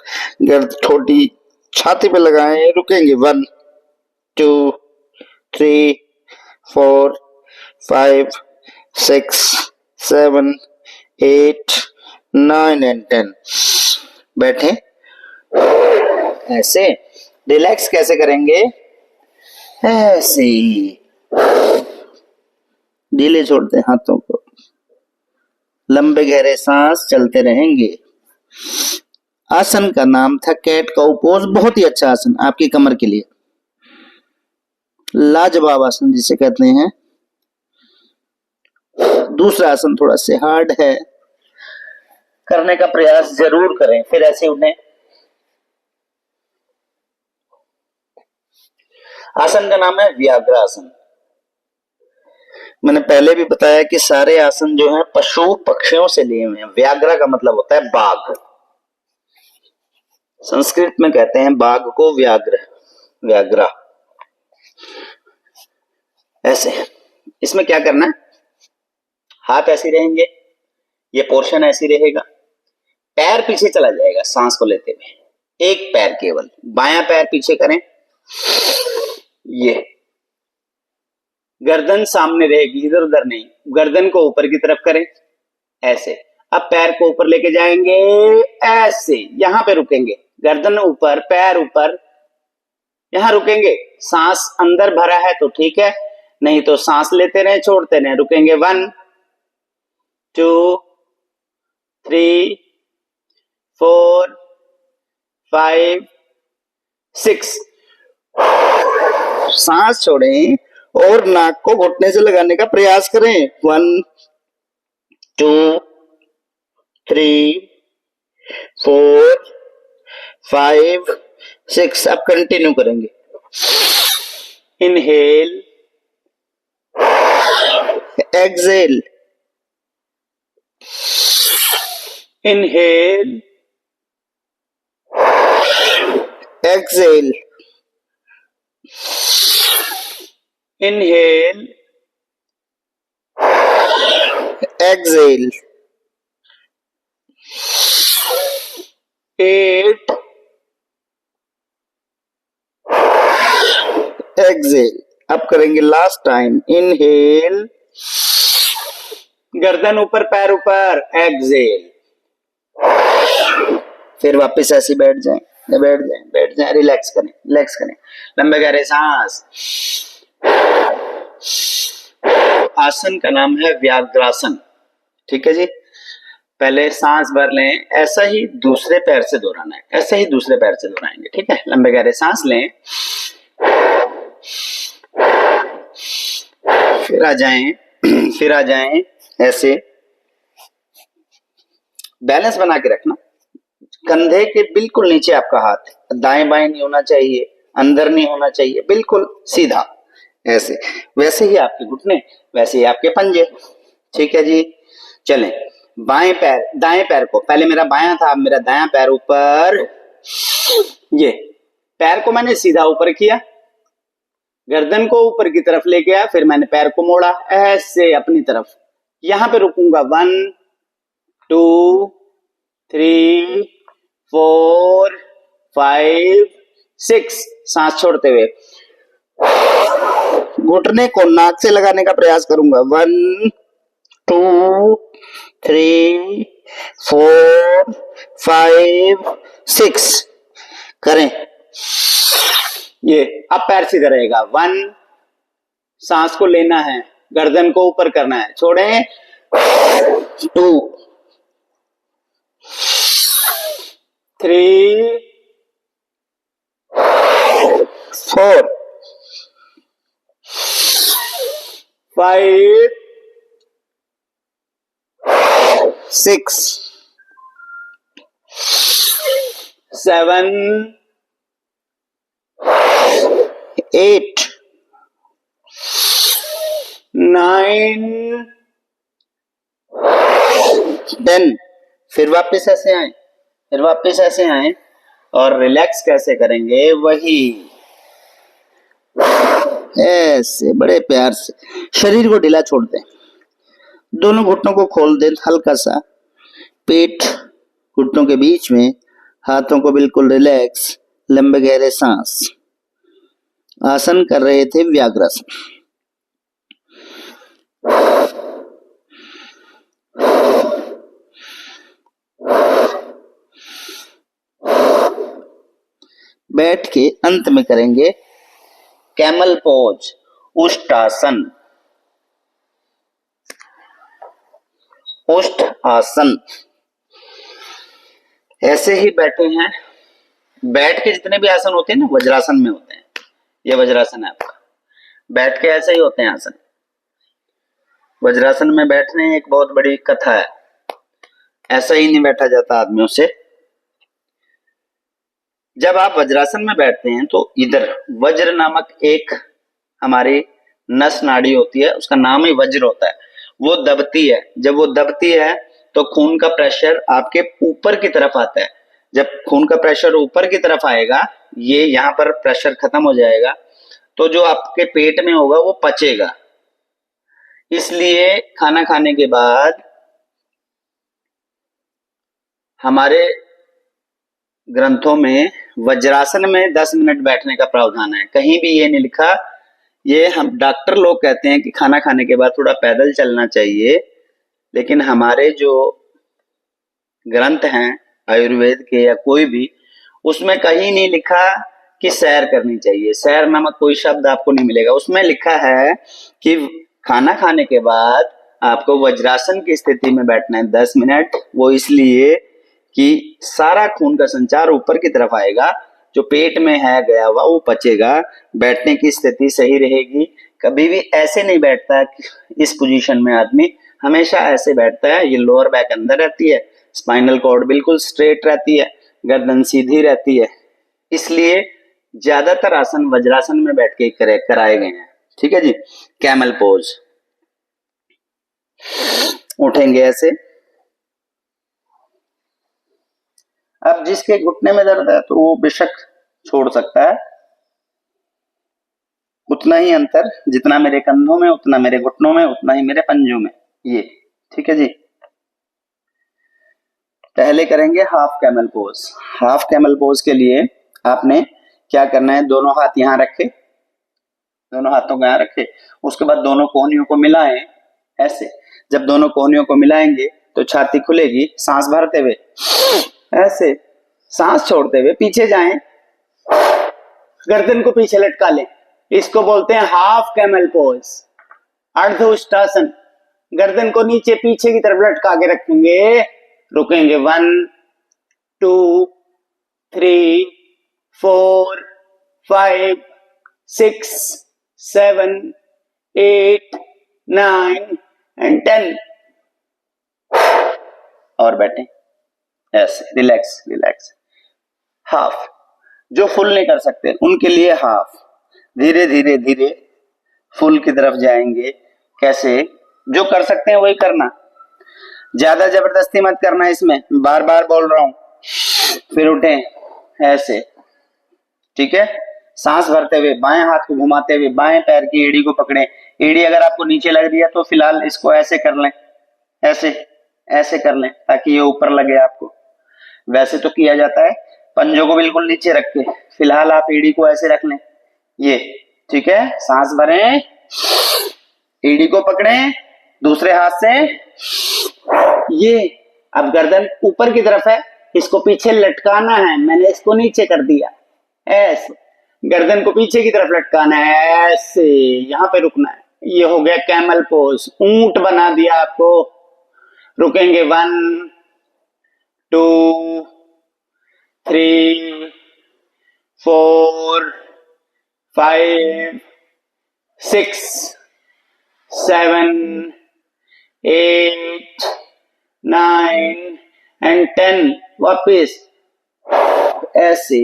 गर्द ठोडी छाती पे लगाएं, रुकेंगे 1 2 3 4 5 6 7 8 9 एंड 10। बैठे। ऐसे। रिलैक्स कैसे करेंगे? ऐसे ही ढीले छोड़ते हाथों को, लंबे गहरे सांस चलते रहेंगे। आसन का नाम था कैट काउ पोज। बहुत ही अच्छा आसन आपकी कमर के लिए, लाजवाब आसन जिसे कहते हैं। दूसरा आसन थोड़ा से हार्ड है, करने का प्रयास जरूर करें। फिर ऐसे उठें। आसन का नाम है व्याघ्रासन। मैंने पहले भी बताया कि सारे आसन जो हैं पशु पक्षियों से लिए हुए हैं। व्याघ्र का मतलब होता है बाघ, संस्कृत में कहते हैं बाघ को व्याघ्र, व्याघ्रा। ऐसे। इसमें क्या करना है? हाथ ऐसे रहेंगे, ये पोर्शन ऐसे रहेगा, पैर पीछे चला जाएगा सांस को लेते हुए। एक पैर केवल, बायां पैर पीछे करें, ये गर्दन सामने रहेगी, इधर उधर नहीं। गर्दन को ऊपर की तरफ करें, ऐसे। अब पैर को ऊपर लेके जाएंगे, ऐसे। यहां पे रुकेंगे, गर्दन ऊपर, पैर ऊपर, यहां रुकेंगे। सांस अंदर भरा है तो ठीक है, नहीं तो सांस लेते रहे, छोड़ते रहे। रुकेंगे 1 2 3 4 5 6। सांस छोड़ें और नाक को घुटने से लगाने का प्रयास करें। 1 2 3 4 5 6। अब कंटिन्यू करेंगे। Inhale, exhale, inhale, exhale, inhale, exhale, 8, exhale। अब करेंगे लास्ट टाइम। इनहेल, गर्दन ऊपर, पैर ऊपर, एक्सेल। फिर वापस ऐसे बैठ जाएं, बैठ जाएं। रिलैक्स करें। लंबे गहरे सांस। आसन का नाम है व्याघ्रासन। ठीक है जी। पहले सांस भर लें, ऐसा ही दूसरे पैर से दोहराना है, ऐसे ही दूसरे पैर से दोहराएंगे। ठीक है। लंबे गहरे सांस लें, फिर आ जाएं, ऐसे। बैलेंस बना के रखना। कंधे के बिल्कुल नीचे आपका हाथ, दाएं बाएं नहीं होना चाहिए, अंदर नहीं होना चाहिए, बिल्कुल सीधा ऐसे। वैसे ही आपके घुटने, वैसे ही आपके पंजे। ठीक है जी। चलें। बाएं पैर, दाएं पैर को, पहले मेरा बायां था, अब मेरा दायां पैर ऊपर। ये पैर को मैंने सीधा ऊपर किया, गर्दन को ऊपर की तरफ ले गया, फिर मैंने पैर को मोड़ा ऐसे अपनी तरफ। यहां पे रुकूंगा 1 2 3 4 5 6। सांस छोड़ते हुए घुटने को नाक से लगाने का प्रयास करूंगा। 1 2 3 4 5 6 करें। ये अब पैर सीधा रहेगा। 1, सांस को लेना है, गर्दन को ऊपर करना है, छोड़ें। 2 3 4 5 6 7 8 9 10। फिर वापस ऐसे आए, और रिलैक्स कैसे करेंगे? वही ऐसे बड़े प्यार से शरीर को ढीला छोड़ दें, दोनों घुटनों को खोल दें हल्का सा, पेट घुटनों के बीच में, हाथों को बिल्कुल रिलैक्स, लंबे गहरे सांस। आसन कर रहे थे व्याघ्रासन। बैठ के अंत में करेंगे कैमल पोज, उष्टासन। उष्ट आसन ऐसे ही बैठे हैं। बैठ के जितने भी आसन होते हैं ना वज्रासन में होते हैं। ये वज्रासन है आपका। बैठ के ऐसे ही होते हैं आसन। वज्रासन में बैठने एक बहुत बड़ी कथा है। ऐसा ही नहीं बैठा जाता आदमियों से। जब आप वज्रासन में बैठते हैं तो इधर वज्र नामक एक हमारी नस नाड़ी होती है, उसका नाम ही वज्र होता है। वो दबती है। जब वो दबती है तो खून का प्रेशर आपके ऊपर की तरफ आता है। जब खून का प्रेशर ऊपर की तरफ आएगा, ये यहाँ पर प्रेशर खत्म हो जाएगा, तो जो आपके पेट में होगा वो पचेगा। इसलिए खाना खाने के बाद हमारे ग्रंथों में वज्रासन में 10 मिनट बैठने का प्रावधान है। कहीं भी ये नहीं लिखा। ये हम डॉक्टर लोग कहते हैं कि खाना खाने के बाद थोड़ा पैदल चलना चाहिए, लेकिन हमारे जो ग्रंथ हैं आयुर्वेद के या कोई भी, उसमें कहीं नहीं लिखा कि सैर करनी चाहिए। सैर नामक कोई शब्द आपको नहीं मिलेगा। उसमें लिखा है कि खाना खाने के बाद आपको वज्रासन की स्थिति में बैठना है 10 मिनट। वो इसलिए कि सारा खून का संचार ऊपर की तरफ आएगा, जो पेट में है गया हुआ वो पचेगा, बैठने की स्थिति सही रहेगी। कभी भी ऐसे नहीं बैठता इस पोजीशन में आदमी, हमेशा ऐसे बैठता है। ये लोअर बैक अंदर रहती है, स्पाइनल कॉर्ड बिल्कुल स्ट्रेट रहती है, गर्दन सीधी रहती है। इसलिए ज्यादातर आसन वज्रासन में बैठ के कराए गए हैं। ठीक है जी। कैमल पोज, उठेंगे ऐसे। अब जिसके घुटने में दर्द है तो वो बेशक छोड़ सकता है। उतना ही अंतर जितना मेरे कंधों में, उतना मेरे घुटनों में, उतना ही मेरे पंजों में। ये ठीक है जी। पहले करेंगे half camel pose. Half camel pose के लिए आपने क्या करना है, दोनों हाथ यहां रखे, दोनों हाथों को यहां रखे। उसके बाद दोनों कोहनियों को मिलाएं ऐसे। जब दोनों कोहनियों को मिलाएंगे तो छाती खुलेगी। सांस भरते हुए ऐसे, सांस छोड़ते हुए पीछे जाएं, गर्दन को पीछे लटका लें। इसको बोलते हैं हाफ कैमल पोज, अर्ध उष्टासन। गर्दन को नीचे पीछे की तरफ लटका के रखेंगे, रुकेंगे 1 2 3 4 5 6 7 8 9 एंड 10 और बैठे ऐसे रिलैक्स रिलैक्स। हाफ, जो फुल नहीं कर सकते उनके लिए हाफ। धीरे धीरे धीरे फुल की तरफ जाएंगे। कैसे, जो कर सकते हैं वही करना, ज्यादा जबरदस्ती मत करना। इसमें बार बार बोल रहा हूं। फिर उठे ऐसे, ठीक है। सांस भरते हुए बाएं हाथ को घुमाते हुए बाएं पैर की एड़ी को पकड़े। एड़ी अगर आपको नीचे लग रही है तो फिलहाल इसको ऐसे कर लें, ऐसे ऐसे कर लें ताकि ये ऊपर लगे आपको। वैसे तो किया जाता है, पंजों को बिल्कुल नीचे रख के। फिलहाल आप एड़ी को ऐसे रख लें, ये ठीक है। सांस भरें, एड़ी को पकड़ें दूसरे हाथ से, ये। अब गर्दन ऊपर की तरफ है, इसको पीछे लटकाना है। मैंने इसको नीचे कर दिया ऐसे। गर्दन को पीछे की तरफ लटकाना है ऐसे, यहां पे रुकना है। ये हो गया कैमल पोज, ऊंट बना दिया आपको। रुकेंगे 1 2 3 4 5 6 7 8 9 एंड 10। वापिस ऐसे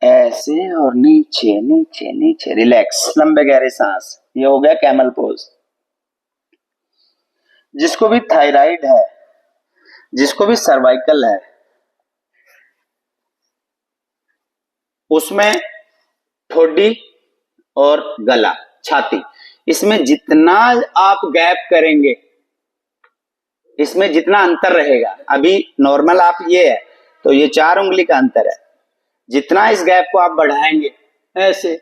ऐसे और नीचे नीचे नीचे, रिलैक्स, लंबे गहरे सांस। ये हो गया कैमल पोज। जिसको भी थायराइड है, जिसको भी सर्वाइकल है, उसमें ठोडी और गला, छाती, इसमें जितना आप गैप करेंगे इसमें जितना अंतर रहेगा, अभी नॉर्मल आप ये है तो ये 4 उंगली का अंतर है, जितना इस गैप को आप बढ़ाएंगे ऐसे,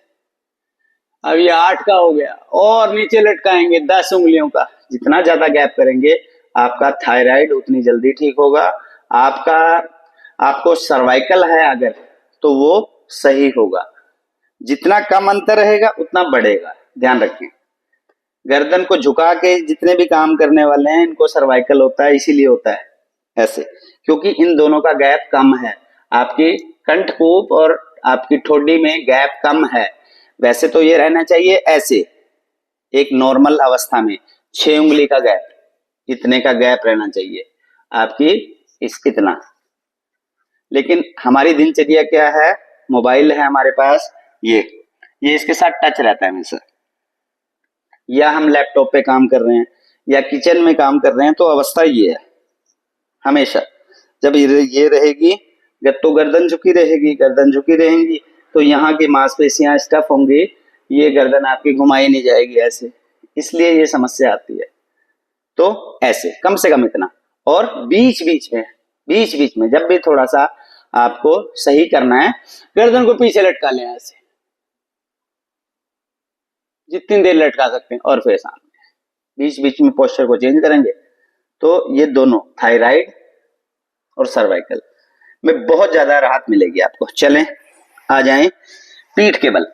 अब ये 8 का हो गया और नीचे लटकाएंगे 10 उंगलियों का, जितना ज्यादा गैप करेंगे आपका थायराइड उतनी जल्दी ठीक होगा। आपका आपको सर्वाइकल है अगर तो वो सही होगा, जितना कम अंतर रहेगा उतना बढ़ेगा, ध्यान रखें। गर्दन को झुका के जितने भी काम करने वाले हैं इनको सर्वाइकल होता है, इसीलिए होता है ऐसे, क्योंकि इन दोनों का गैप कम है। आपकी कंठकूप और आपकी ठोडी में गैप कम है। वैसे तो ये रहना चाहिए ऐसे, एक नॉर्मल अवस्था में 6 उंगली का गैप, इतने का गैप रहना चाहिए आपकी इतना। लेकिन हमारी दिनचर्या क्या है, मोबाइल है हमारे पास, ये इसके साथ टच रहता है हमेशा, या हम लैपटॉप पे काम कर रहे हैं या किचन में काम कर रहे हैं, तो अवस्था ये है हमेशा। जब ये रहेगी तो गर्दन झुकी रहेगी, गर्दन झुकी रहेंगी तो यहाँ की मांसपेशियां स्टफ होंगी, ये गर्दन आपकी घुमाई नहीं जाएगी ऐसे, इसलिए ये समस्या आती है। तो ऐसे कम से कम इतना, और बीच बीच में जब भी थोड़ा सा आपको सही करना है, गर्दन को पीछे लटका लें ऐसे, जितनी देर लटका सकते हैं, और फिर सामने बीच बीच में पोस्चर को चेंज करेंगे तो ये दोनों थायराइड और सर्वाइकल में बहुत ज्यादा राहत मिलेगी आपको। चलें आ जाएं पीठ के बल।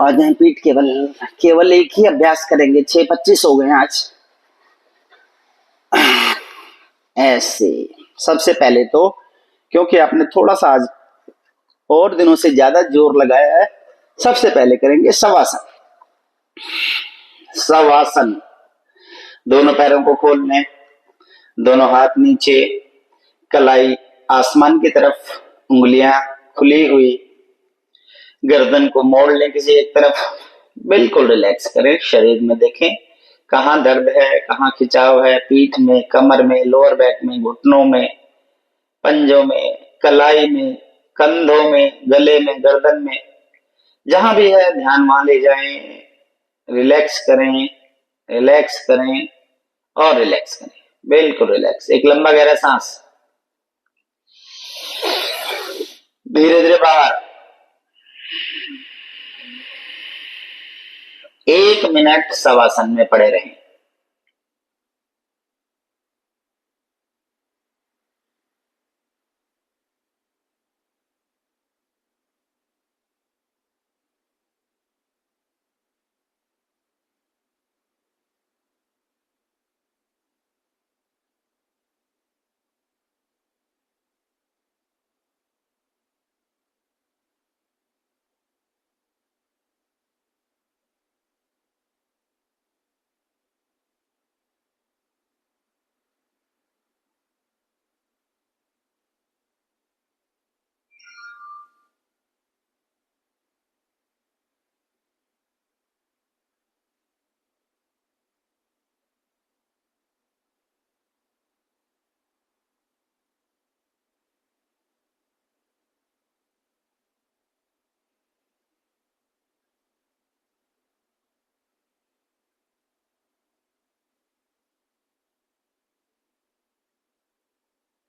आ जाएं पीठ के बल। केवल एक ही अभ्यास करेंगे, 6-25 हो गए हैं आज। ऐसे सबसे पहले तो, क्योंकि आपने थोड़ा सा आज और दिनों से ज्यादा जोर लगाया है, सबसे पहले करेंगे शवासन। शवासन, दोनों पैरों को खोल लें, दोनों हाथ नीचे, कलाई आसमान की तरफ, उंगलियां खुली हुई, गर्दन को मोड़ लें किसी एक तरफ, बिल्कुल रिलैक्स करें, शरीर में देखें कहाँ दर्द है, कहाँ खिंचाव है, पीठ में, कमर में, लोअर बैक में, घुटनों में, पंजों में, कलाई में, कंधों में, गले में, गर्दन में, जहां भी है ध्यान वहां ले जाएं, रिलैक्स करें, रिलैक्स करें और रिलैक्स करें, बिल्कुल रिलैक्स। एक लंबा गहरा सांस, धीरे धीरे बाहर। 1 मिनट शवासन में पड़े रहें।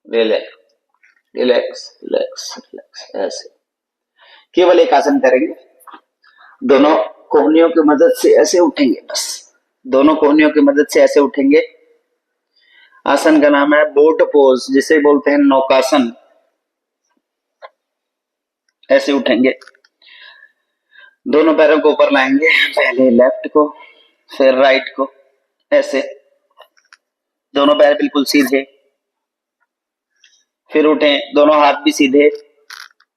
रिलैक्स रिलैक्स रिलैक्स रिलैक्स, ऐसे केवल एक आसन करेंगे, दोनों कोहनियों की मदद से ऐसे उठेंगे, बस दोनों कोहनियों की मदद से ऐसे उठेंगे। आसन का नाम है बोट पोज, जिसे बोलते हैं नौकासन। ऐसे उठेंगे, दोनों पैरों को ऊपर लाएंगे, पहले लेफ्ट को फिर राइट को, ऐसे दोनों पैर बिल्कुल सीधे, फिर उठें, दोनों हाथ भी सीधे,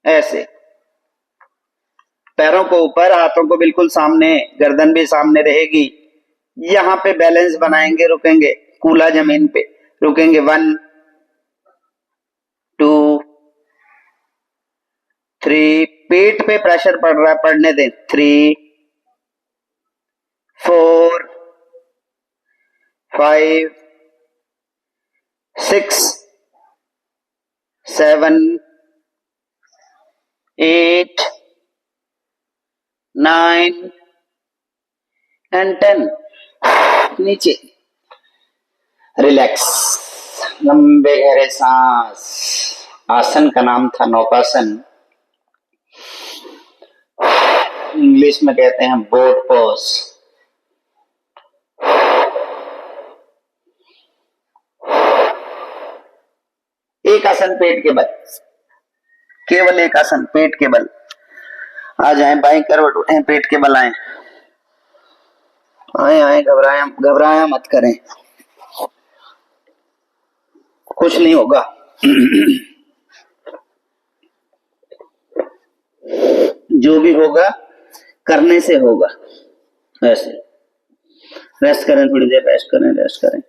ऐसे पैरों को ऊपर, हाथों को बिल्कुल सामने, गर्दन भी सामने रहेगी। यहां पे बैलेंस बनाएंगे, रुकेंगे कूला जमीन पे, रुकेंगे 1 2 3, पेट पे प्रेशर पड़ रहा है, पड़ने दें, 3 4 5 6 7 8, 9 and 10। नीचे रिलैक्स, लंबे गहरे सांस। आसन का नाम था नौकासन, इंग्लिश में कहते हैं बोट पोज। एक आसन पेट के बल, केवल एक आसन पेट के बल। आ जाए, बाएं करवट उठे, पेट के बल आए। आए आए, घबराया घबराया मत करें, कुछ नहीं होगा। जो भी होगा करने से होगा। ऐसे रेस्ट करें, थोड़ी देर रेस्ट करें, रेस्ट करें।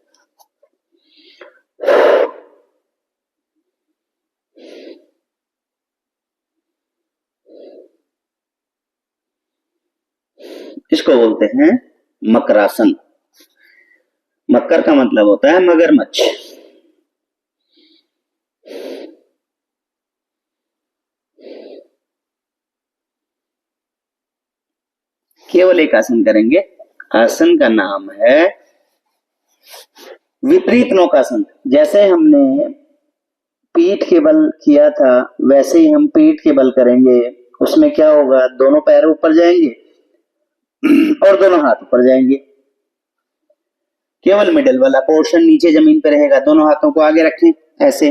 इसको बोलते हैं मकरासन। मकर का मतलब होता है मगरमच्छ। केवल एक आसन करेंगे, आसन का नाम है विपरीत नौकासन। जैसे हमने पीठ के बल किया था वैसे ही हम पीठ के बल करेंगे। उसमें क्या होगा, दोनों पैर ऊपर जाएंगे और दोनों हाथ ऊपर जाएंगे। केवल मिडिल वाला पोर्शन नीचे जमीन पर रहेगा। दोनों हाथों को आगे रखें, ऐसे।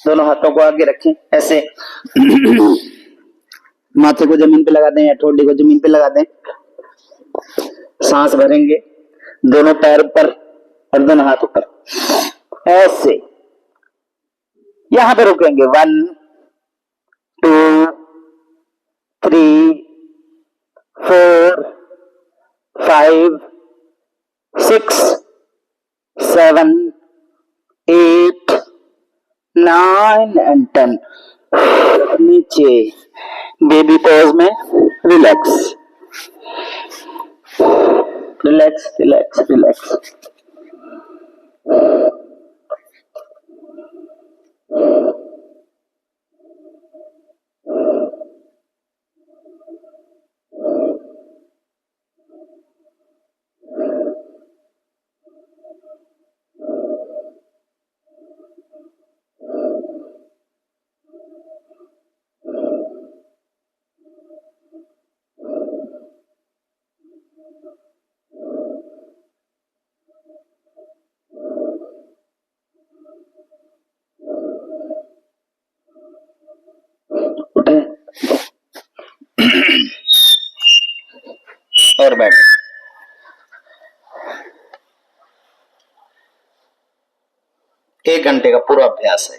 दोनों हाथों को आगे रखें, ऐसे। माथे को जमीन पे लगा दें या ठोडी को जमीन पे लगा दें। सांस भरेंगे, दोनों पैर ऊपर और दोनों हाथ ऊपर, ऐसे। यहां पे रुकेंगे। 1 2 3 4 5 6 7 8 9 and 10। नीचे बेबी पोज में रिलैक्स रिलैक्स रिलैक्स रिलैक्स। उठे और बैठ। एक घंटे का पूरा अभ्यास है।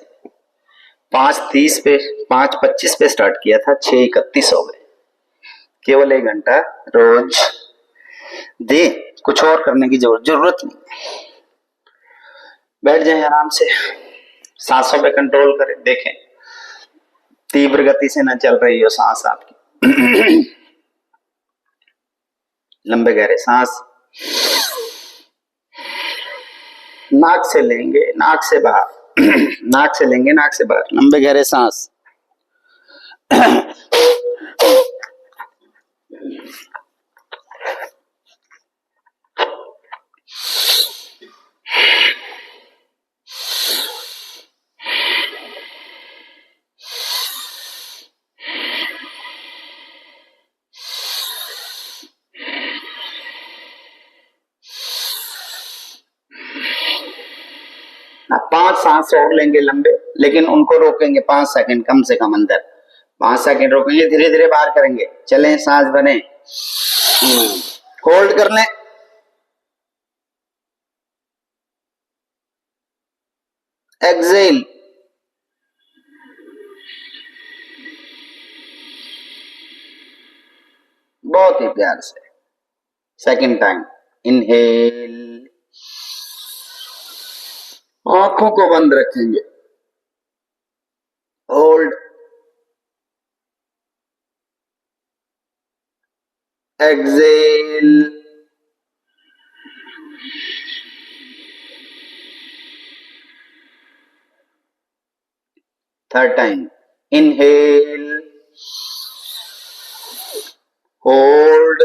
5:30 पे 5:25 पे स्टार्ट किया था, 6:31 हो गए। केवल 1 घंटा रोज दे, कुछ और करने की जरूरत नहीं। बैठ जाएं आराम से, सांसों पे कंट्रोल करें। देखें तीव्र गति से ना चल रही हो सांस आपकी। लंबे गहरे सांस नाक से लेंगे, नाक से बाहर। नाक से लेंगे, नाक से बाहर। लंबे गहरे सांस। अब 5 सांस और लेंगे लंबे, लेकिन उनको रोकेंगे 5 सेकंड कम से कम अंदर। 5 सेकंड रोकेंगे, धीरे धीरे बाहर करेंगे। चलें, सांस बने, होल्ड कर लें। एक्सेल, बहुत ही प्यार से। सेकंड टाइम, इनहेल, आंखों को बंद रखेंगे, hold, exhale, third time, inhale, hold,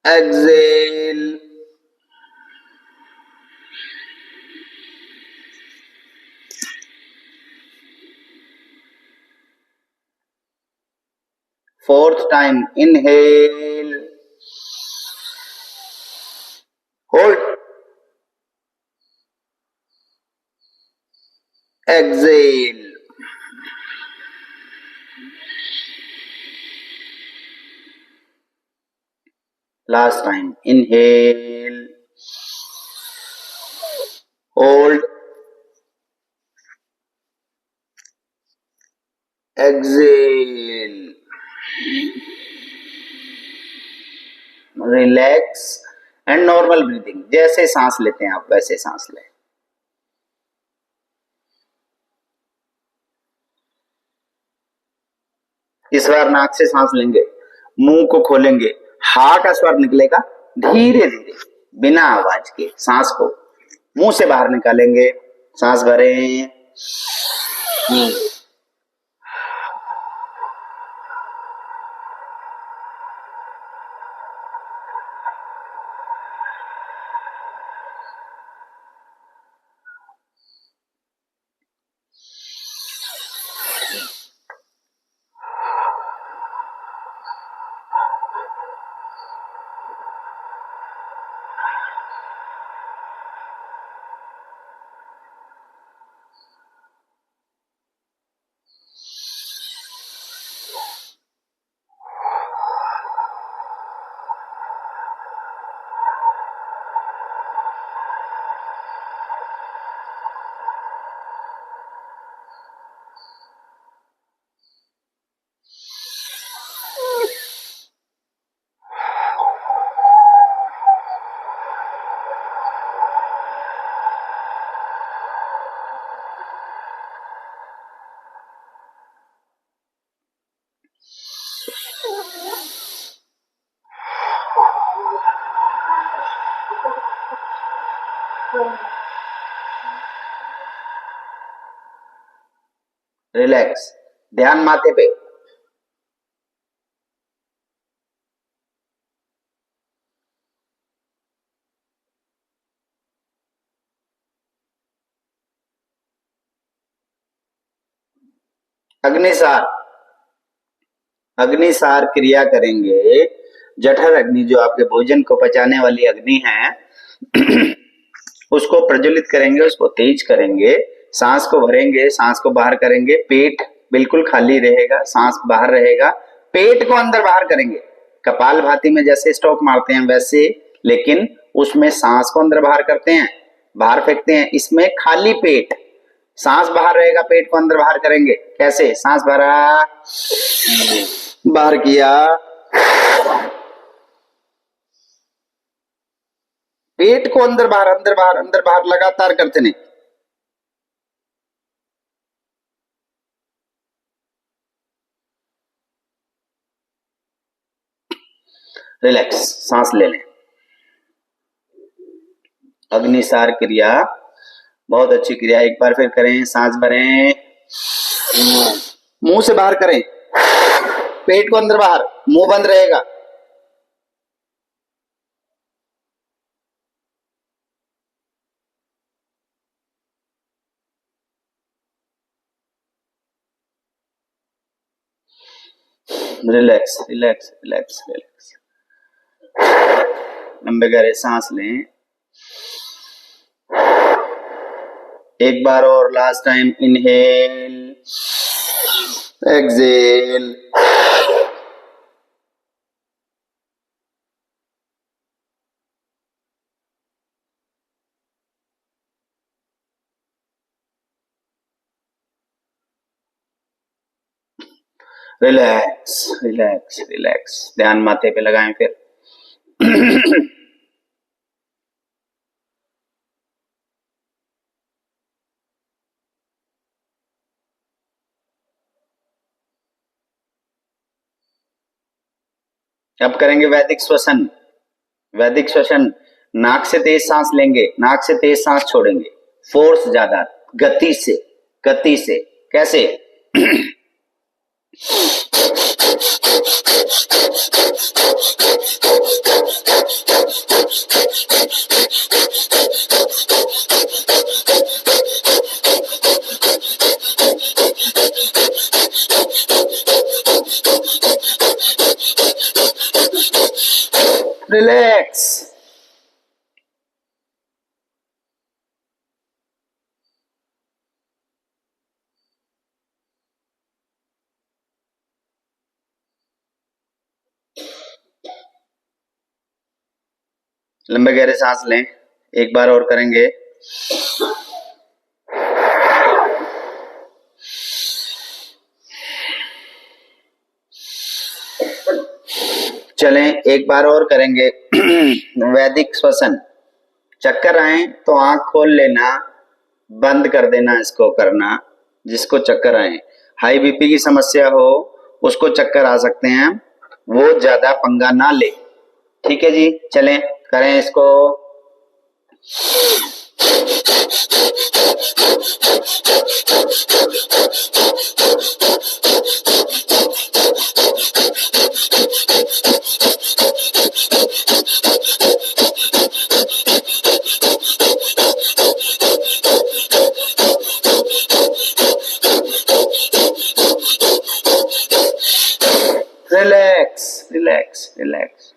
exhale, fourth time inhale, hold, exhale, last time inhale, hold, exhale, relax and normal breathing. जैसे सांस लेते हैं आप वैसे सांस लें। इस बार नाक से सांस लेंगे, मुंह को खोलेंगे, हा का स्वर निकलेगा, धीरे धीरे बिना आवाज के सांस को मुंह से बाहर निकालेंगे। सांस भरें, रिलैक्स, ध्यान माथे पे। अग्निसार, अग्निसार क्रिया करेंगे। जठर अग्नि जो आपके भोजन को पचाने वाली अग्नि है उसको प्रज्वलित करेंगे, उसको तेज करेंगे। सांस को भरेंगे, सांस को बाहर करेंगे, पेट बिल्कुल खाली रहेगा, सांस बाहर रहेगा। पेट को अंदर बाहर करेंगे, कपालभाति में जैसे स्टॉप मारते हैं वैसे, लेकिन उसमें सांस को अंदर बाहर करते हैं, बाहर फेंकते हैं। इसमें खाली पेट, सांस बाहर रहेगा, पेट को अंदर बाहर करेंगे। कैसे? सांस भरा, बाहर किया, पेट को अंदर बाहर, अंदर बाहर, अंदर बाहर लगातार करते नहीं। रिलैक्स, सांस ले लें। अग्निसार क्रिया बहुत अच्छी क्रिया, एक बार फिर करें। सांस भरें, मुंह से बाहर करें, पेट को अंदर बाहर, मुंह बंद रहेगा। Relax, relax, relax, relax. लंबे गहरे सांस लें। एक बार और, last time inhale, exhale, relax, relax, relax. ध्यान माथे पे लगाएं फिर। अब करेंगे वैदिक श्वसन। वैदिक श्वसन, नाक से तेज सांस लेंगे, नाक से तेज सांस छोड़ेंगे, फोर्स ज्यादा, गति से। गति से। कैसे? रिलैक्स। लंबे गहरे सांस लें, एक बार और करेंगे। चलें, एक बार और करेंगे। वैदिक श्वसन। चक्कर आए तो आंख खोल लेना, बंद कर देना इसको करना, जिसको चक्कर आए। हाई बीपी की समस्या हो उसको चक्कर आ सकते हैं, वो ज्यादा पंगा ना ले। ठीक है जी, चलें करें इसको। Relax relax relax.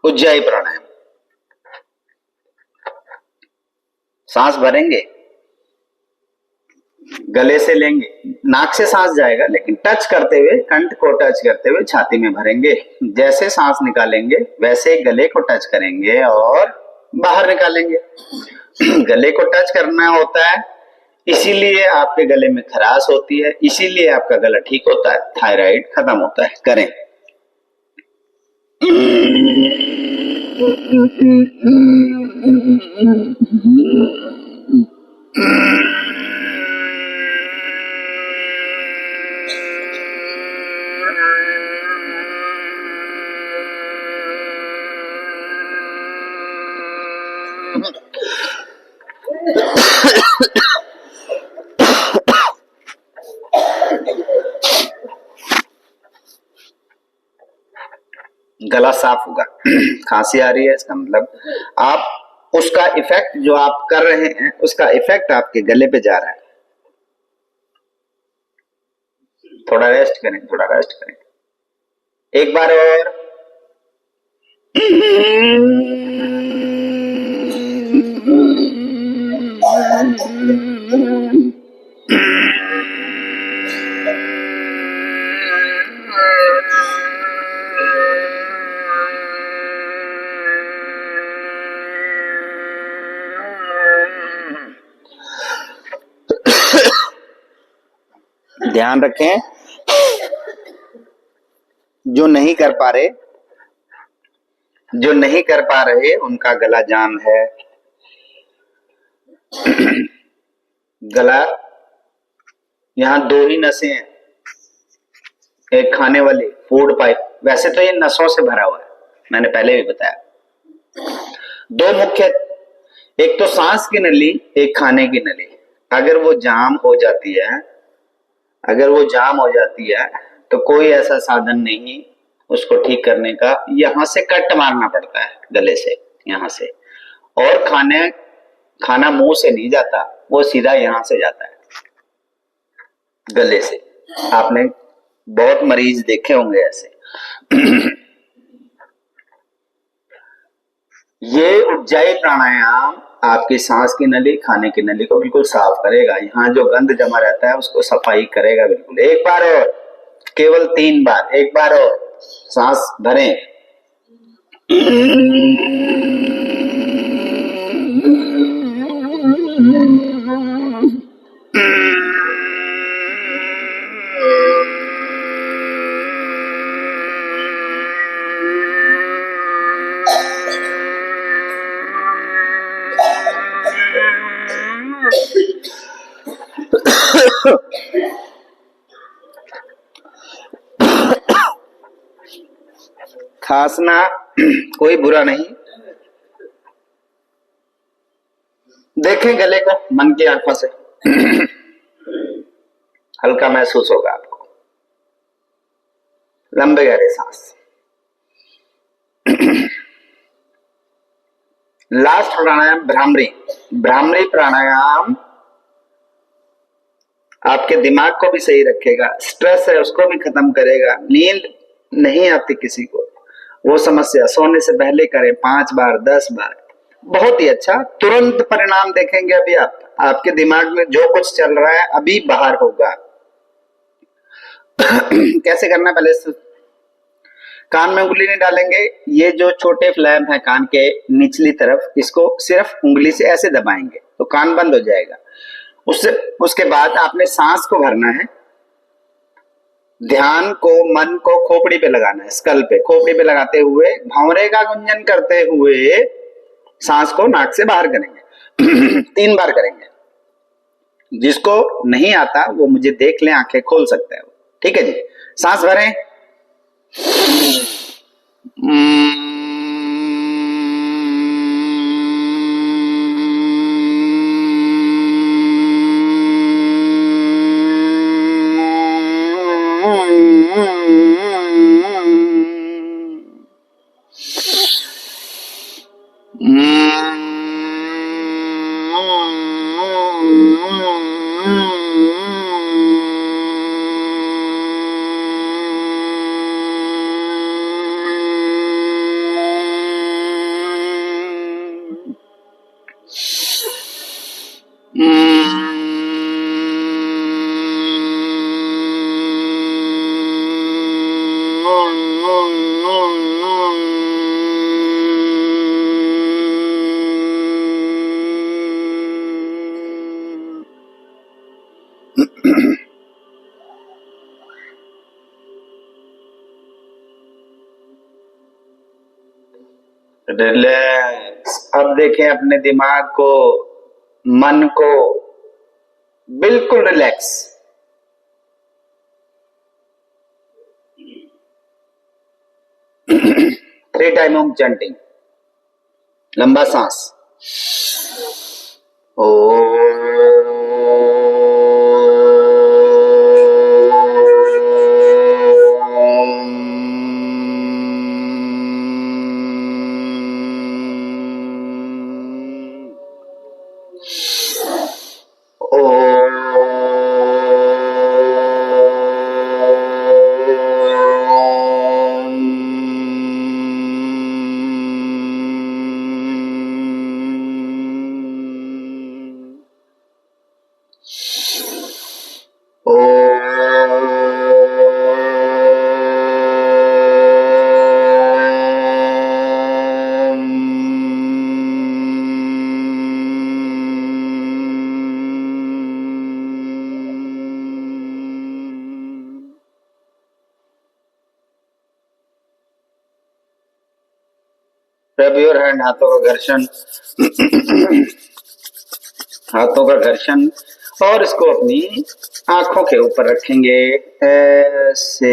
Ujjayi pranayama. सांस भरेंगे, गले से लेंगे, नाक से सांस जाएगा लेकिन टच करते हुए, कंठ को टच करते हुए छाती में भरेंगे। जैसे सांस निकालेंगे वैसे गले को टच करेंगे और बाहर निकालेंगे। गले को टच करना होता है, इसीलिए आपके गले में खराश होती है, इसीलिए आपका गला ठीक होता है, थायराइड खत्म होता है। करें। गला साफ होगा। खांसी आ रही है इसका मतलब आप उसका इफेक्ट जो आप कर रहे हैं उसका इफेक्ट आपके गले पे जा रहा है। थोड़ा रेस्ट करें, थोड़ा रेस्ट करें। एक बार और। ध्यान रखें, जो नहीं कर पा रहे उनका गला जाम है। गला, यहाँ दो ही नसें हैं, एक खाने वाली फूड पाइप, वैसे तो ये नसों से भरा हुआ है, मैंने पहले भी बताया। दो मुख्य, एक तो सांस की नली, एक खाने की नली। अगर वो जाम हो जाती है तो कोई ऐसा साधन नहीं उसको ठीक करने का, यहां से कट मारना पड़ता है गले से, यहां से। और खाना मुंह से नहीं जाता, वो सीधा यहां से जाता है, गले से। आपने बहुत मरीज देखे होंगे ऐसे। ये उज्जाई प्राणायाम आपकी सांस की नली, खाने की नली को बिल्कुल साफ करेगा। यहाँ जो गंद जमा रहता है उसको सफाई करेगा बिल्कुल। एक बार और, केवल 3 बार, एक बार और सांस भरें। खांसना कोई बुरा नहीं, देखें गले को मन की आंखों से, हल्का महसूस होगा आपको। लंबे गहरे सांस। लास्ट प्राणायाम भ्रामरी। भ्रामरी प्राणायाम आपके दिमाग को भी सही रखेगा, स्ट्रेस है उसको भी खत्म करेगा। नींद नहीं आती किसी को, वो समस्या सोने से पहले करें 5 बार 10 बार, बहुत ही अच्छा, तुरंत परिणाम देखेंगे। अभी आप आपके दिमाग में जो कुछ चल रहा है अभी बाहर होगा। कैसे करना, पहले कान में उंगली नहीं डालेंगे, ये जो छोटे फ्लैप है कान के निचली तरफ, इसको सिर्फ उंगली से ऐसे दबाएंगे तो कान बंद हो जाएगा। उसके बाद आपने सांस को भरना है, ध्यान को मन को खोपड़ी पे लगाना है, स्कल पे, खोपड़ी पे लगाते हुए भंवरे का गुंजन करते हुए सांस को नाक से बाहर करेंगे। 3 बार करेंगे। जिसको नहीं आता वो मुझे देख ले, आंखें खोल सकते हैं, ठीक है जी। सांस भरें। रिलैक्स। अब देखें अपने दिमाग को, मन को बिल्कुल relax. Three time of chanting. लंबा सांस। रब योर हैंड, हाथों का घर्षण, हाथों का घर्षण, और इसको अपनी आंखों के ऊपर रखेंगे ऐसे।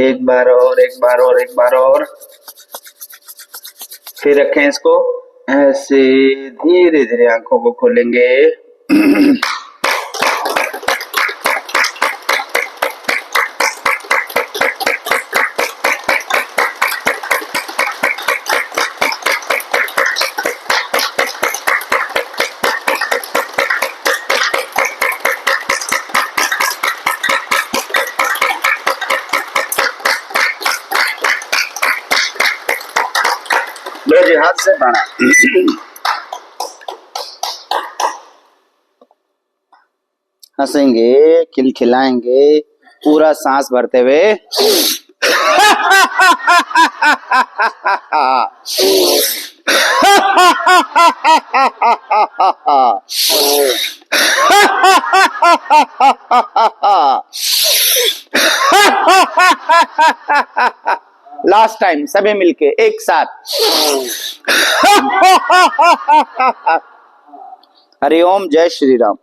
एक बार और, एक बार और, एक बार और, फिर रखें इसको ऐसे। धीरे धीरे आंखों को खोलेंगे। लो जी, हाथ से प्राणायाम। हंसेंगे, खिलखिलाएंगे, पूरा सांस भरते हुए। लास्ट टाइम सभी मिलके एक साथ। हरि ओम, जय श्री राम।